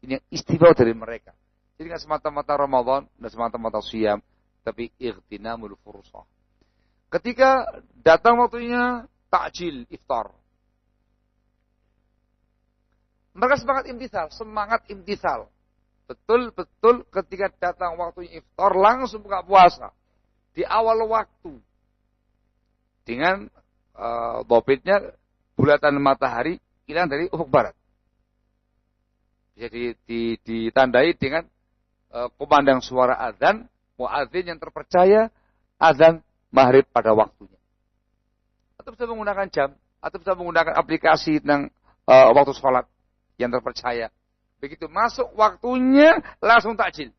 Ini yang istimewa dari mereka. Jadi nggak semata-mata Ramadan, nggak semata-mata siyam, tapi ightinamul fursah. Ketika datang waktunya takjil iftar. Mereka semangat imtithal. Betul-betul ketika datang waktunya iftar langsung buka puasa. Di awal waktu. Dengan bobitnya bulatan matahari hilang dari ufuk barat. Bisa ditandai dengan kumandang suara azan, muadzin yang terpercaya, azan maghrib pada waktunya. Atau bisa menggunakan jam, atau bisa menggunakan aplikasi tentang waktu sholat yang terpercaya. Begitu masuk waktunya, langsung takjil.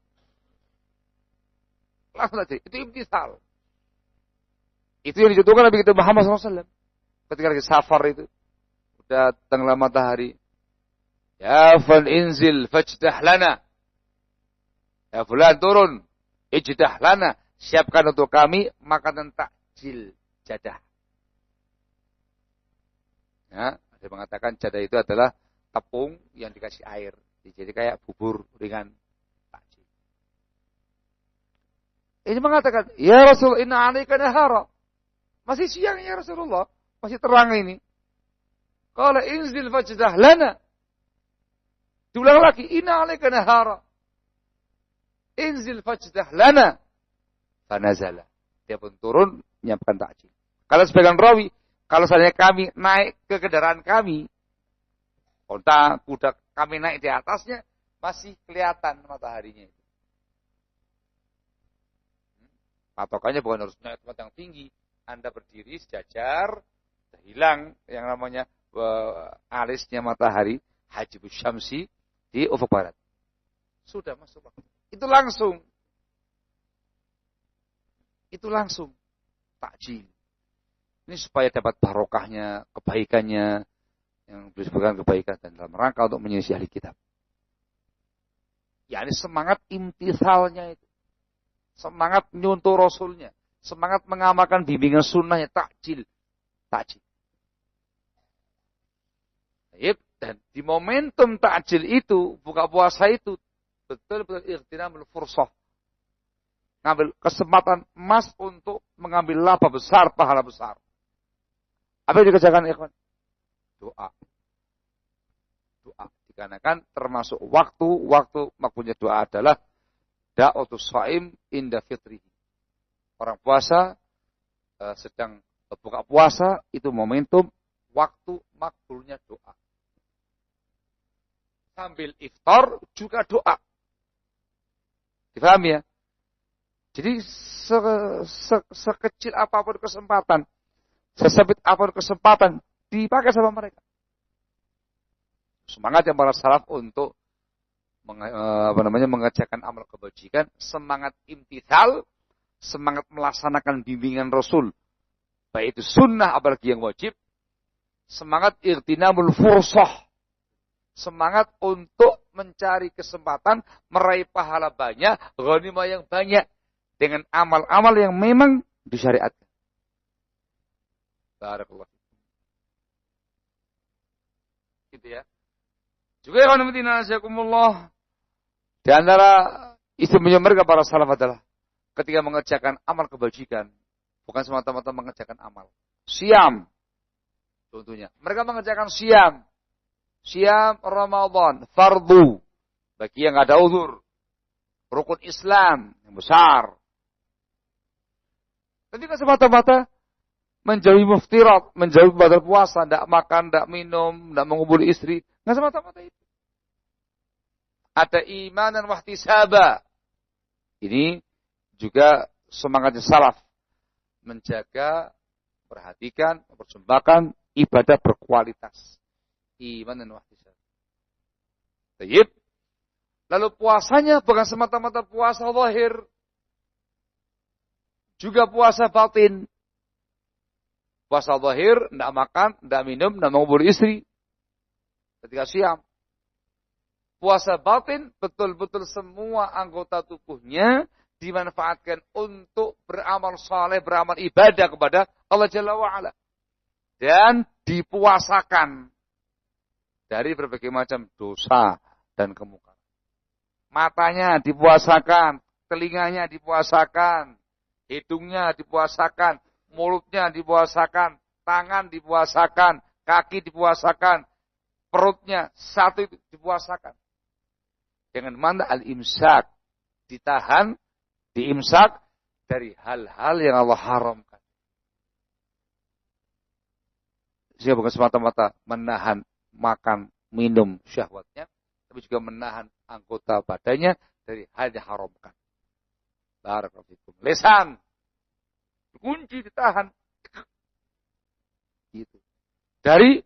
Langsung takjil. Itu imtithal. Itu yang dicontohkan Nabi kita Muhammad SAW. Ketika lagi safar itu. Udah tenggelam matahari. Ya fal inzil fajdah lana. Ya fulan turun. Ijdah lana. Siapkan untuk kami makanan takjil jadah. Ya, ada mengatakan jadah itu adalah tepung yang dikasih air. Jadi kayak bubur ringan takjil. Ini mengatakan, ya Rasul inna alaika nahara. Masih siang ya Rasulullah. Masih terang ini. Qala inzil fajdah lana. Diulang lagi. Inna alaika nahara. Inzil fajdah lana. Fanazala. Dia pun turun. Menyiapkan takjil. Kalau sebagian rawi. Kalau seandainya kami naik ke kendaraan kami. Onta, kuda kami naik di atasnya. Masih kelihatan mataharinya itu. Patokannya bukan harus naik tempat yang tinggi. Anda berdiri sejajar, hilang yang namanya alisnya matahari, hajibus syamsi di ufuk barat. Sudah masuk waktu. Itu langsung. Takjil. Ini supaya dapat barokahnya, kebaikannya, yang disebutkan kebaikan dan dalam rangka untuk menyelesaikan ahli kitab. Ya ini semangat imtithalnya itu. Semangat nyuntuh Rasulnya. Semangat mengamalkan bimbingan sunnahnya. Takjil. Dan di momentum takjil itu, buka puasa itu, betul-betul ightinamul fursah. Ngambil kesempatan emas untuk mengambil laba besar, pahala besar. Apa yang dikerjakan ikhwan? Doa. Dikarenakan termasuk waktu makanya doa adalah da'watus shaim inda fitrihi. Orang puasa sedang buka puasa itu momentum waktu makbulnya doa. sambil iftar juga doa. Difahami ya? Jadi sekecil apapun kesempatan, sesempit apapun kesempatan dipakai sama mereka. Semangat yang para salaf untuk mengerjakan amal kebajikan, semangat imtithal, semangat melaksanakan bimbingan Rasul, baik itu sunnah apalagi yang wajib, semangat irtinamul fursah, semangat untuk mencari kesempatan, meraih pahala banyak, ghanimah yang banyak, dengan amal-amal yang memang disyariatkan. Barakallah. Gitu ya. Juga ya khonamatina di antara istimewa mereka para salaf adalah ketika mengerjakan amal kebajikan, bukan semata-mata mengerjakan amal. Siam, contohnya. Mereka mengerjakan siam. Siam Ramadan, fardu. Bagi yang ada uzur. Rukun Islam yang besar. Ketika semata-mata menjauhi muftirat, menjauhi batal puasa, tidak makan, tidak minum, tidak mengumpuli istri. Nggak semata-mata itu. Ada iman dan wahtisaba. Ini juga semangatnya salaf. Menjaga, perhatikan, mempersembahkan ibadah berkualitas. Iman dan wahtisaba. Baik. Lalu puasanya bukan semata-mata puasa zahir. Juga puasa batin. Puasa zahir, tidak makan, tidak minum, tidak mengumpuli istri. Ketika siam. Puasa batin, betul-betul semua anggota tubuhnya dimanfaatkan untuk beramal saleh, beramal ibadah kepada Allah Jalla wa'ala. Dan dipuasakan dari berbagai macam dosa dan kemungkaran. Matanya dipuasakan, telinganya dipuasakan, hidungnya dipuasakan, mulutnya dipuasakan, tangan dipuasakan, kaki dipuasakan, perutnya satu itu dipuasakan. Dengan mana al-imsak, ditahan, diimsak dari hal-hal yang Allah haramkan. Sehingga bukan semata-mata menahan makan, minum syahwatnya, tapi juga menahan anggota badannya dari hal yang haramkan. Barakallahu fikum. Lisan dikunci, ditahan. Gitu. Dari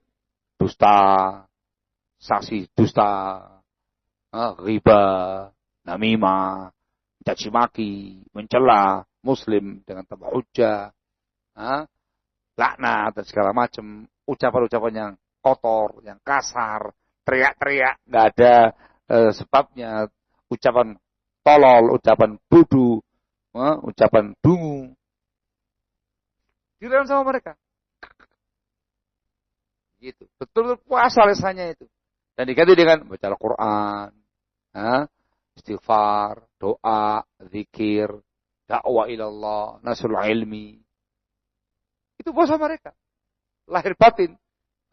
dusta, saksi dusta, riba, namimah, caci maki, mencela muslim dengan tambah hujjah, laknat dan segala macam, ucapan-ucapan yang kotor, yang kasar, teriak-teriak, nggak ada sebabnya, ucapan tolol, ucapan bodoh, ucapan dungu, dilarang sama mereka. Gitu. Betul-betul puasa lisannya itu. Dan diganti dengan baca Al-Quran, istighfar, doa, zikir, dakwah ilallah, nasrul ilmi. Itu puasa mereka. Lahir batin.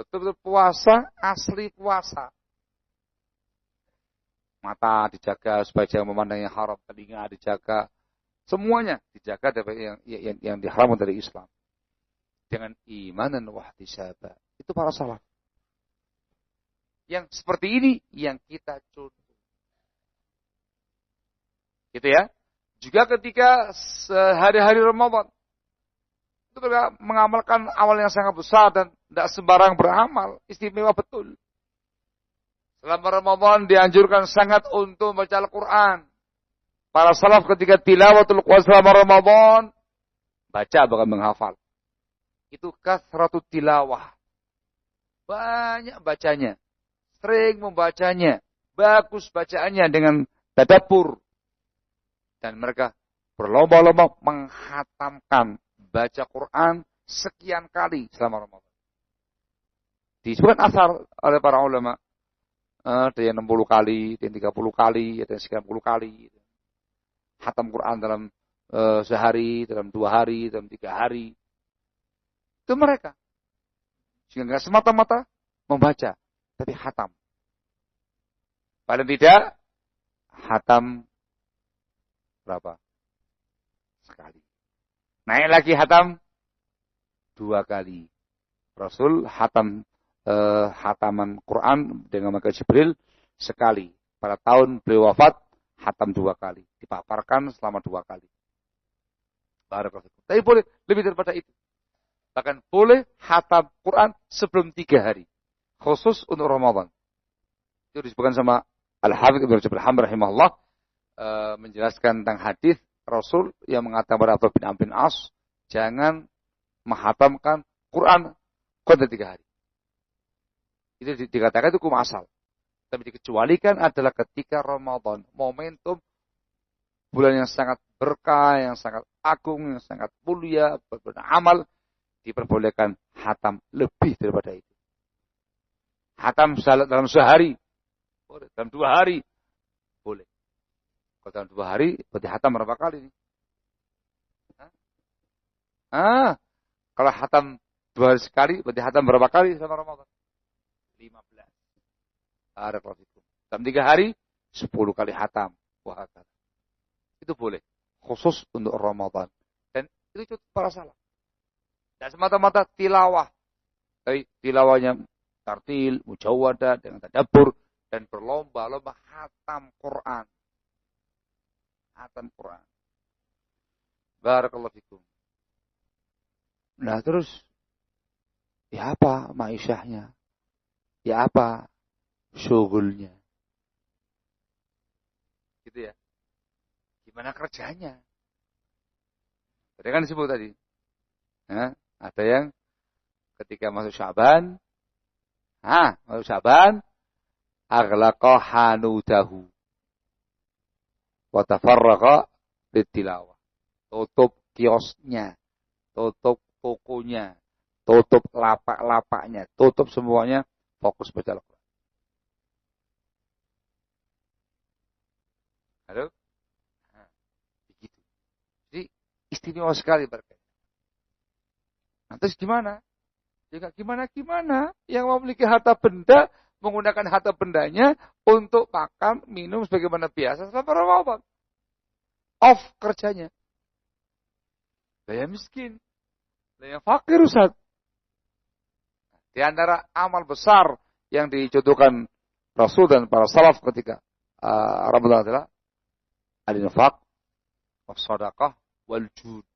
Betul-betul puasa, asli puasa. Mata dijaga supaya jangan memandang yang haram, telinga dijaga. Semuanya dijaga dari yang diharamkan dari Islam. Dengan iman dan wahtisaba. Itu para salaf. Yang seperti ini yang kita contoh. Gitu ya. Juga ketika hari-hari Ramadan. Itu mereka mengamalkan amal yang sangat besar dan tidak sembarang beramal. Istimewa betul. Selama Ramadan dianjurkan sangat untuk membaca Al-Quran. Para salaf ketika tilawatul Quran selama Ramadan. Baca bukan menghafal. Itu kasratut tilawah. Banyak bacanya. Sering membacanya. Bagus bacaannya dengan tadabbur. Dan mereka berlomba-lomba menghatamkan baca Quran sekian kali selama Ramadan. Disebutkan asar oleh para ulama. Ada yang 60 kali, ada yang 30 kali, ada yang 90 kali. Hatam Quran dalam sehari, dalam 2 hari, dalam 3 hari. Itu mereka. Sehingga nggak semata-mata membaca, tapi hatam. Paling tidak, hatam berapa? Sekali. Naik lagi hatam 2 kali. Rasul hatam hataman Quran dengan malaikat Jibril sekali. Pada tahun beliau wafat, hatam 2 kali. Dipaparkan selama 2 kali. Barakallahu. Tapi boleh lebih daripada itu. Bahkan boleh hatam Quran sebelum 3 hari. Khusus untuk Ramadan. Itu disebutkan sama Al-Hafidz Ibnu Rajab Al-Hambali rahimahullah. Menjelaskan tentang hadis Rasul yang mengatakan kepada Abdullah bin Amr bin As, jangan menghatamkan Quran konten 3 hari. Itu dikatakan itu hukum asal. Tapi dikecualikan adalah ketika Ramadan. Momentum bulan yang sangat berkah, yang sangat agung, yang sangat mulia, beramal, diperbolehkan hatam lebih daripada itu. Hatam dalam sehari, boleh. Dalam 2 hari, boleh. Kalau dalam 2 hari, berarti hatam berapa kali nih? Kalau hatam 2 hari sekali, berarti hatam berapa kali sama Ramadan? 15. Ada profitku. Dalam 3 hari, 10 kali hatam. Wah, itu boleh. Khusus untuk Ramadan. Dan itu cukup para salah. Dan semata-mata tilawah. Tapi tilawahnya tartil, mujawwadah, dengan tadabbur. Dan berlomba-lomba hatam Quran. Hatam Quran. Barakallahu fikum. Nah terus, ya apa ma'isyahnya? Ya apa syughulnya? Gitu ya. Gimana kerjanya? Tadi kan disebut tadi. Ada yang ketika masuk Sya'ban, masuk Sya'ban, aghlaqa hanudahu wa tafarraqa litilawah. Tutup kiosnya, tutup tokonya, tutup lapak-lapaknya, tutup semuanya, fokus baca Al-Quran. Halo? Begitu. Jadi istimewa sekali berkaitan. Nah, terus gimana? Ya gak gimana-gimana. Yang memiliki harta benda, menggunakan harta bendanya untuk makan, minum sebagaimana biasa selama Ramadan. Off kerjanya. Saya miskin. Saya fakir, Ustaz. Di antara amal besar yang dicontohkan Rasul dan para salaf ketika Ramadan adalah al-infaq, was-shadaqah, wal-jud.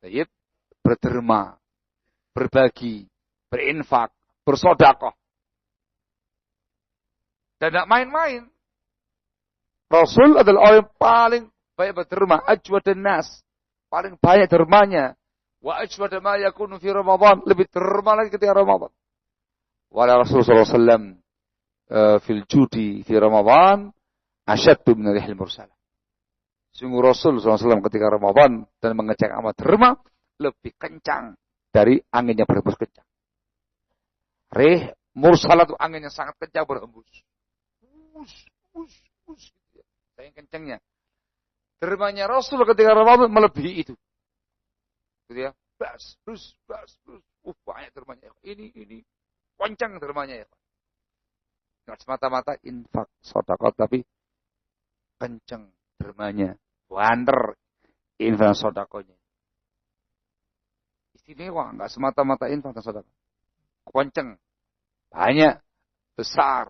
Baik, berderma, berbagi, berinfak, bersedekah. Dan tidak main-main. Rasul adalah orang yang paling baik berderma, ajwadan nas, paling banyak dermanya. Wa ajwad ma yakunu fi Ramadan, lebih derma lagi ketika Ramadan. Wala Rasulullah sallallahu fil judi fi Ramadan asyaddu min rihil mursalah. Sungguh Rasul SAW ketika Ramadan dan mengecek amat derma lebih kencang dari angin yang berhembus kencang. Rih mursalah itu angin yang sangat kencang berhembus. Sayang kencangnya. Dermanya Rasul ketika Ramadan melebihi itu. Gitu ya. Bas. Banyak dermanya. Ini kencang dermanya ya. Tidak semata-mata infak sedekah tapi kencang dermanya. Banter infak sedekahnya. Istimewa, enggak semata-mata infak dan sedekah. Kencang, banyak, besar,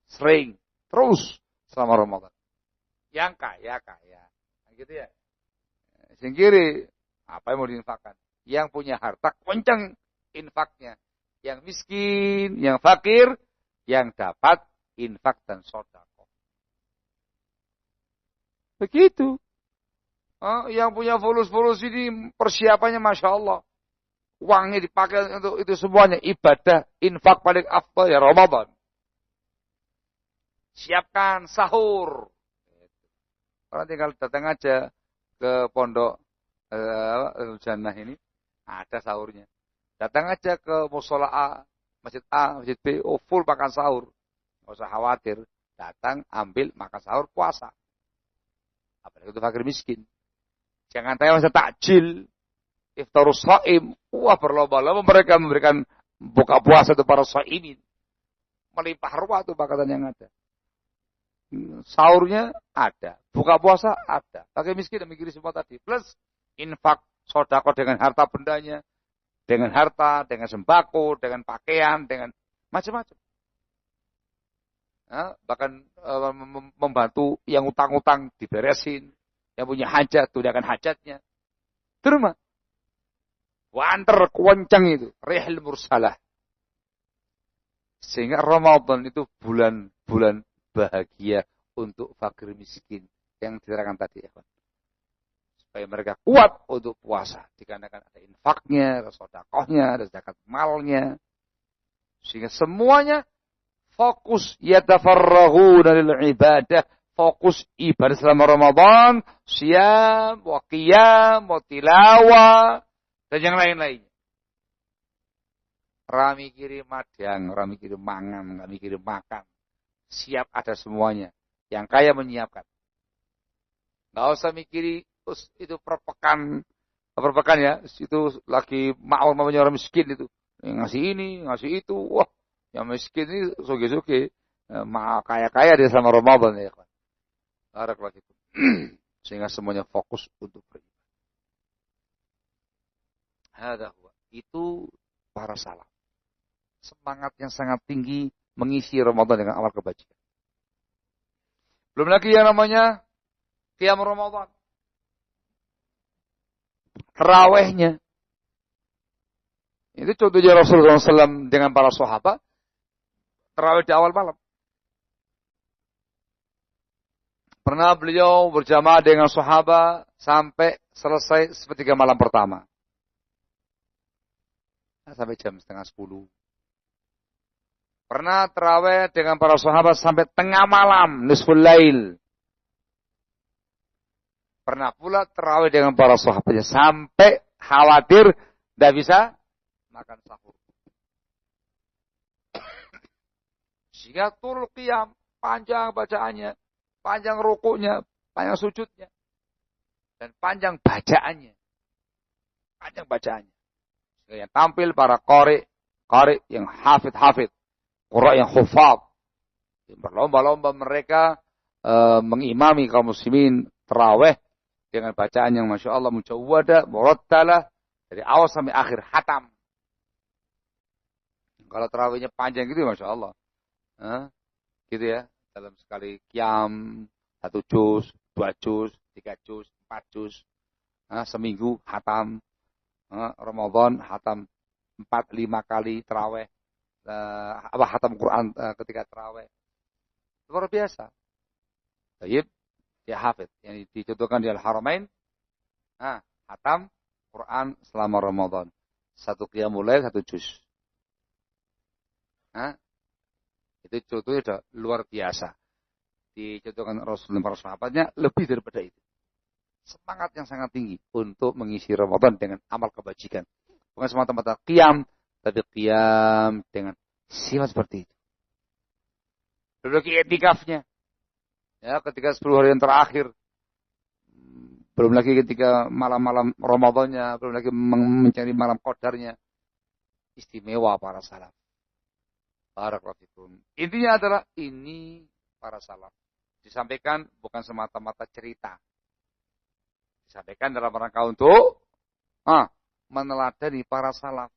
sering, terus selama Ramadan. Yang kaya. Nah, gitu ya. Yang kiri, apa yang mau diinfakkan? Yang punya harta, kencang infaknya. Yang miskin, yang fakir, yang dapat infak dan sedekah. Begitu. Yang punya fulus-fulus ini persiapannya Masya Allah. Uangnya dipakai untuk itu semuanya. Ibadah, infak paling afdal ya Ramadan. Siapkan sahur. Orang tinggal datang aja ke pondok Jannah ini. Ada sahurnya. Datang aja ke musola A, masjid A, masjid B. Full makan sahur. Nggak usah khawatir. Datang, ambil, makan sahur, puasa. Apalagi itu fakir miskin. Jangan tanya masa takjil. Iftarus shaim. Wah berlomba-lomba mereka memberikan buka puasa itu para shaimin. Melimpah ruah itu makanan yang ada. Sahurnya ada. Buka puasa ada. Fakir miskin dan mikir semua tadi. Plus infak, sedekah dengan harta bendanya. Dengan harta, dengan sembako, dengan pakaian, dengan macam-macam. bahkan membantu yang utang-utang diberesin, yang punya hajat tunaikan hajatnya. Terima. Wanter kencang itu, rihil mursalah. Sehingga Ramadan itu bulan-bulan bahagia untuk fakir miskin yang diterangkan tadi ya, supaya mereka kuat untuk puasa dikarenakan ada infaknya, ada sedekahnya, ada zakat malnya, sehingga semuanya fokus yatafarraghuna lil ibadah, fokus ibadah selama Ramadan, siyam, wa qiyam, wa tilawah dan yang lain-lainnya. Rami kirim madang, rami kirim mangan, rami kirim makan. Siap ada semuanya. Yang kaya menyiapkan. Nggak usah mikiri itu perpekan ya. Itu lagi mamanya orang miskin itu. Ngasih ini, ngasih itu. Wah, yang miskin ini suge-suge. Kaya-kaya dia sama Ramadan ya kan. Barakallahu fikum. Sehingga semuanya fokus untuk beribadah. Itu para salaf. Semangat yang sangat tinggi mengisi Ramadan dengan amal kebajikan. Belum lagi yang namanya qiyam Ramadan. Tarawihnya. Itu contohnya Rasulullah SAW dengan para sahabat. Tarawih di awal malam. Pernah beliau berjamaah dengan sahabat sampai selesai sepertiga malam pertama. Sampai jam 9:30. Pernah tarawih dengan para sahabat sampai tengah malam, nisful lail. Pernah pula tarawih dengan para sahabatnya sampai khawatir tidak bisa makan sahur. Sehingga turul qiyam, panjang bacaannya, panjang rukuknya, panjang sujudnya, dan panjang bacaannya. Panjang bacaannya. Sehingga yang tampil para qari yang hafid. Qurra yang hufaz. Berlomba-lomba mereka mengimami kaum muslimin tarawih dengan bacaan yang Masya Allah mujawwada, murattalah dari awal sampai akhir hatam. Kalau tarawihnya panjang gitu Masya Allah. Gitu ya. Dalam sekali qiyam 1 juz, 2 juz, 3 juz, 4 juz. Seminggu hatam. Ramadan hatam 4-5 kali tarawih. Hatam Quran ketika tarawih. Luar biasa. Baik, ya hafid yang dicontohkan di Al-Haramain. Hatam Quran selama Ramadan. 1 qiyamul lail, 1 juz. Itu contohnya sudah luar biasa. Dicontohkan Rasulullah para sahabatnya lebih daripada itu. Semangat yang sangat tinggi untuk mengisi Ramadan dengan amal kebajikan. Bukan semata-mata qiyam, tapi qiyam dengan sifat seperti itu. Belum lagi i'tikafnya. Ya, ketika 10 hari yang terakhir. Belum lagi ketika malam-malam Ramadannya, belum lagi mencari malam qadarnya. Istimewa para salaf. Barakallahu fikum. Intinya adalah ini para salaf. Disampaikan bukan semata-mata cerita. Disampaikan dalam rangka untuk meneladani para salaf.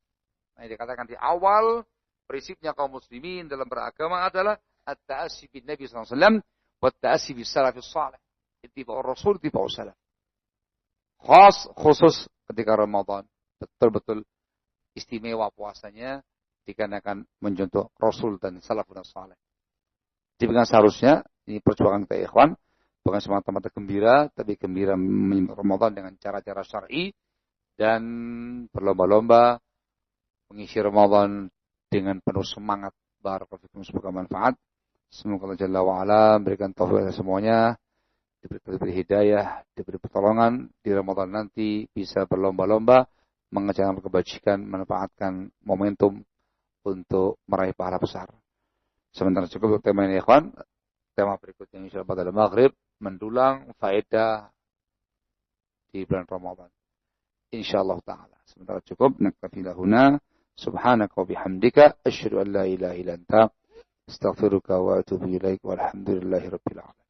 Nah, dikatakan di awal, prinsipnya kaum muslimin dalam beragama adalah at-ta'assi bin Nabi SAW wa at-ta'assi bis salafis salih. Ittiba'ur Rasul, ittiba'us salaf. Khusus ketika Ramadan. Betul-betul istimewa puasanya dikarenakan mencontoh Rasul dan salafun salih. Demikian seharusnya, ini perjuangan kita ikhwan, bukan semata-mata gembira, tapi gembira Ramadan dengan cara-cara syar'i dan berlomba-lomba mengisi Ramadan dengan penuh semangat. Barakallahu fikum, semoga manfaat. Semoga Allah Jalla wa'ala berikan taufik semuanya, diberi hidayah, diberi pertolongan di Ramadan nanti bisa berlomba-lomba mengerjakan kebajikan, manfaatkan momentum untuk meraih pahala besar. Sementara cukup tema ini ikhwan. Tema berikutnya insyaallah pada maghrib, mendulang faedah di bulan Ramadan. Insyaallah taala. Sementara cukup, naktafi lahuna. Subhanaka wa bihamdika asyhadu an la ilaha illa anta astaghfiruka wa atubu ilaik walhamdulillahi rabbil alamin.